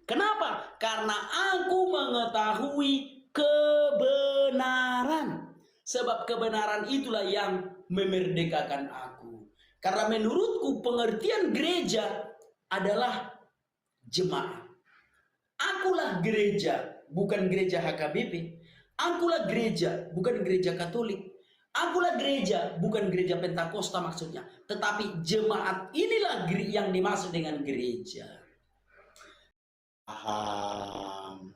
Kenapa? Karena aku mengetahui kebenaran. Sebab kebenaran itulah yang memerdekakan aku. Karena menurutku pengertian gereja adalah jemaat. Akulah gereja, bukan gereja HKBP. Akulah gereja, bukan gereja Katolik. Akulah gereja, bukan gereja Pentakosta maksudnya. Tetapi jemaat inilah yang dimaksud dengan gereja. Paham.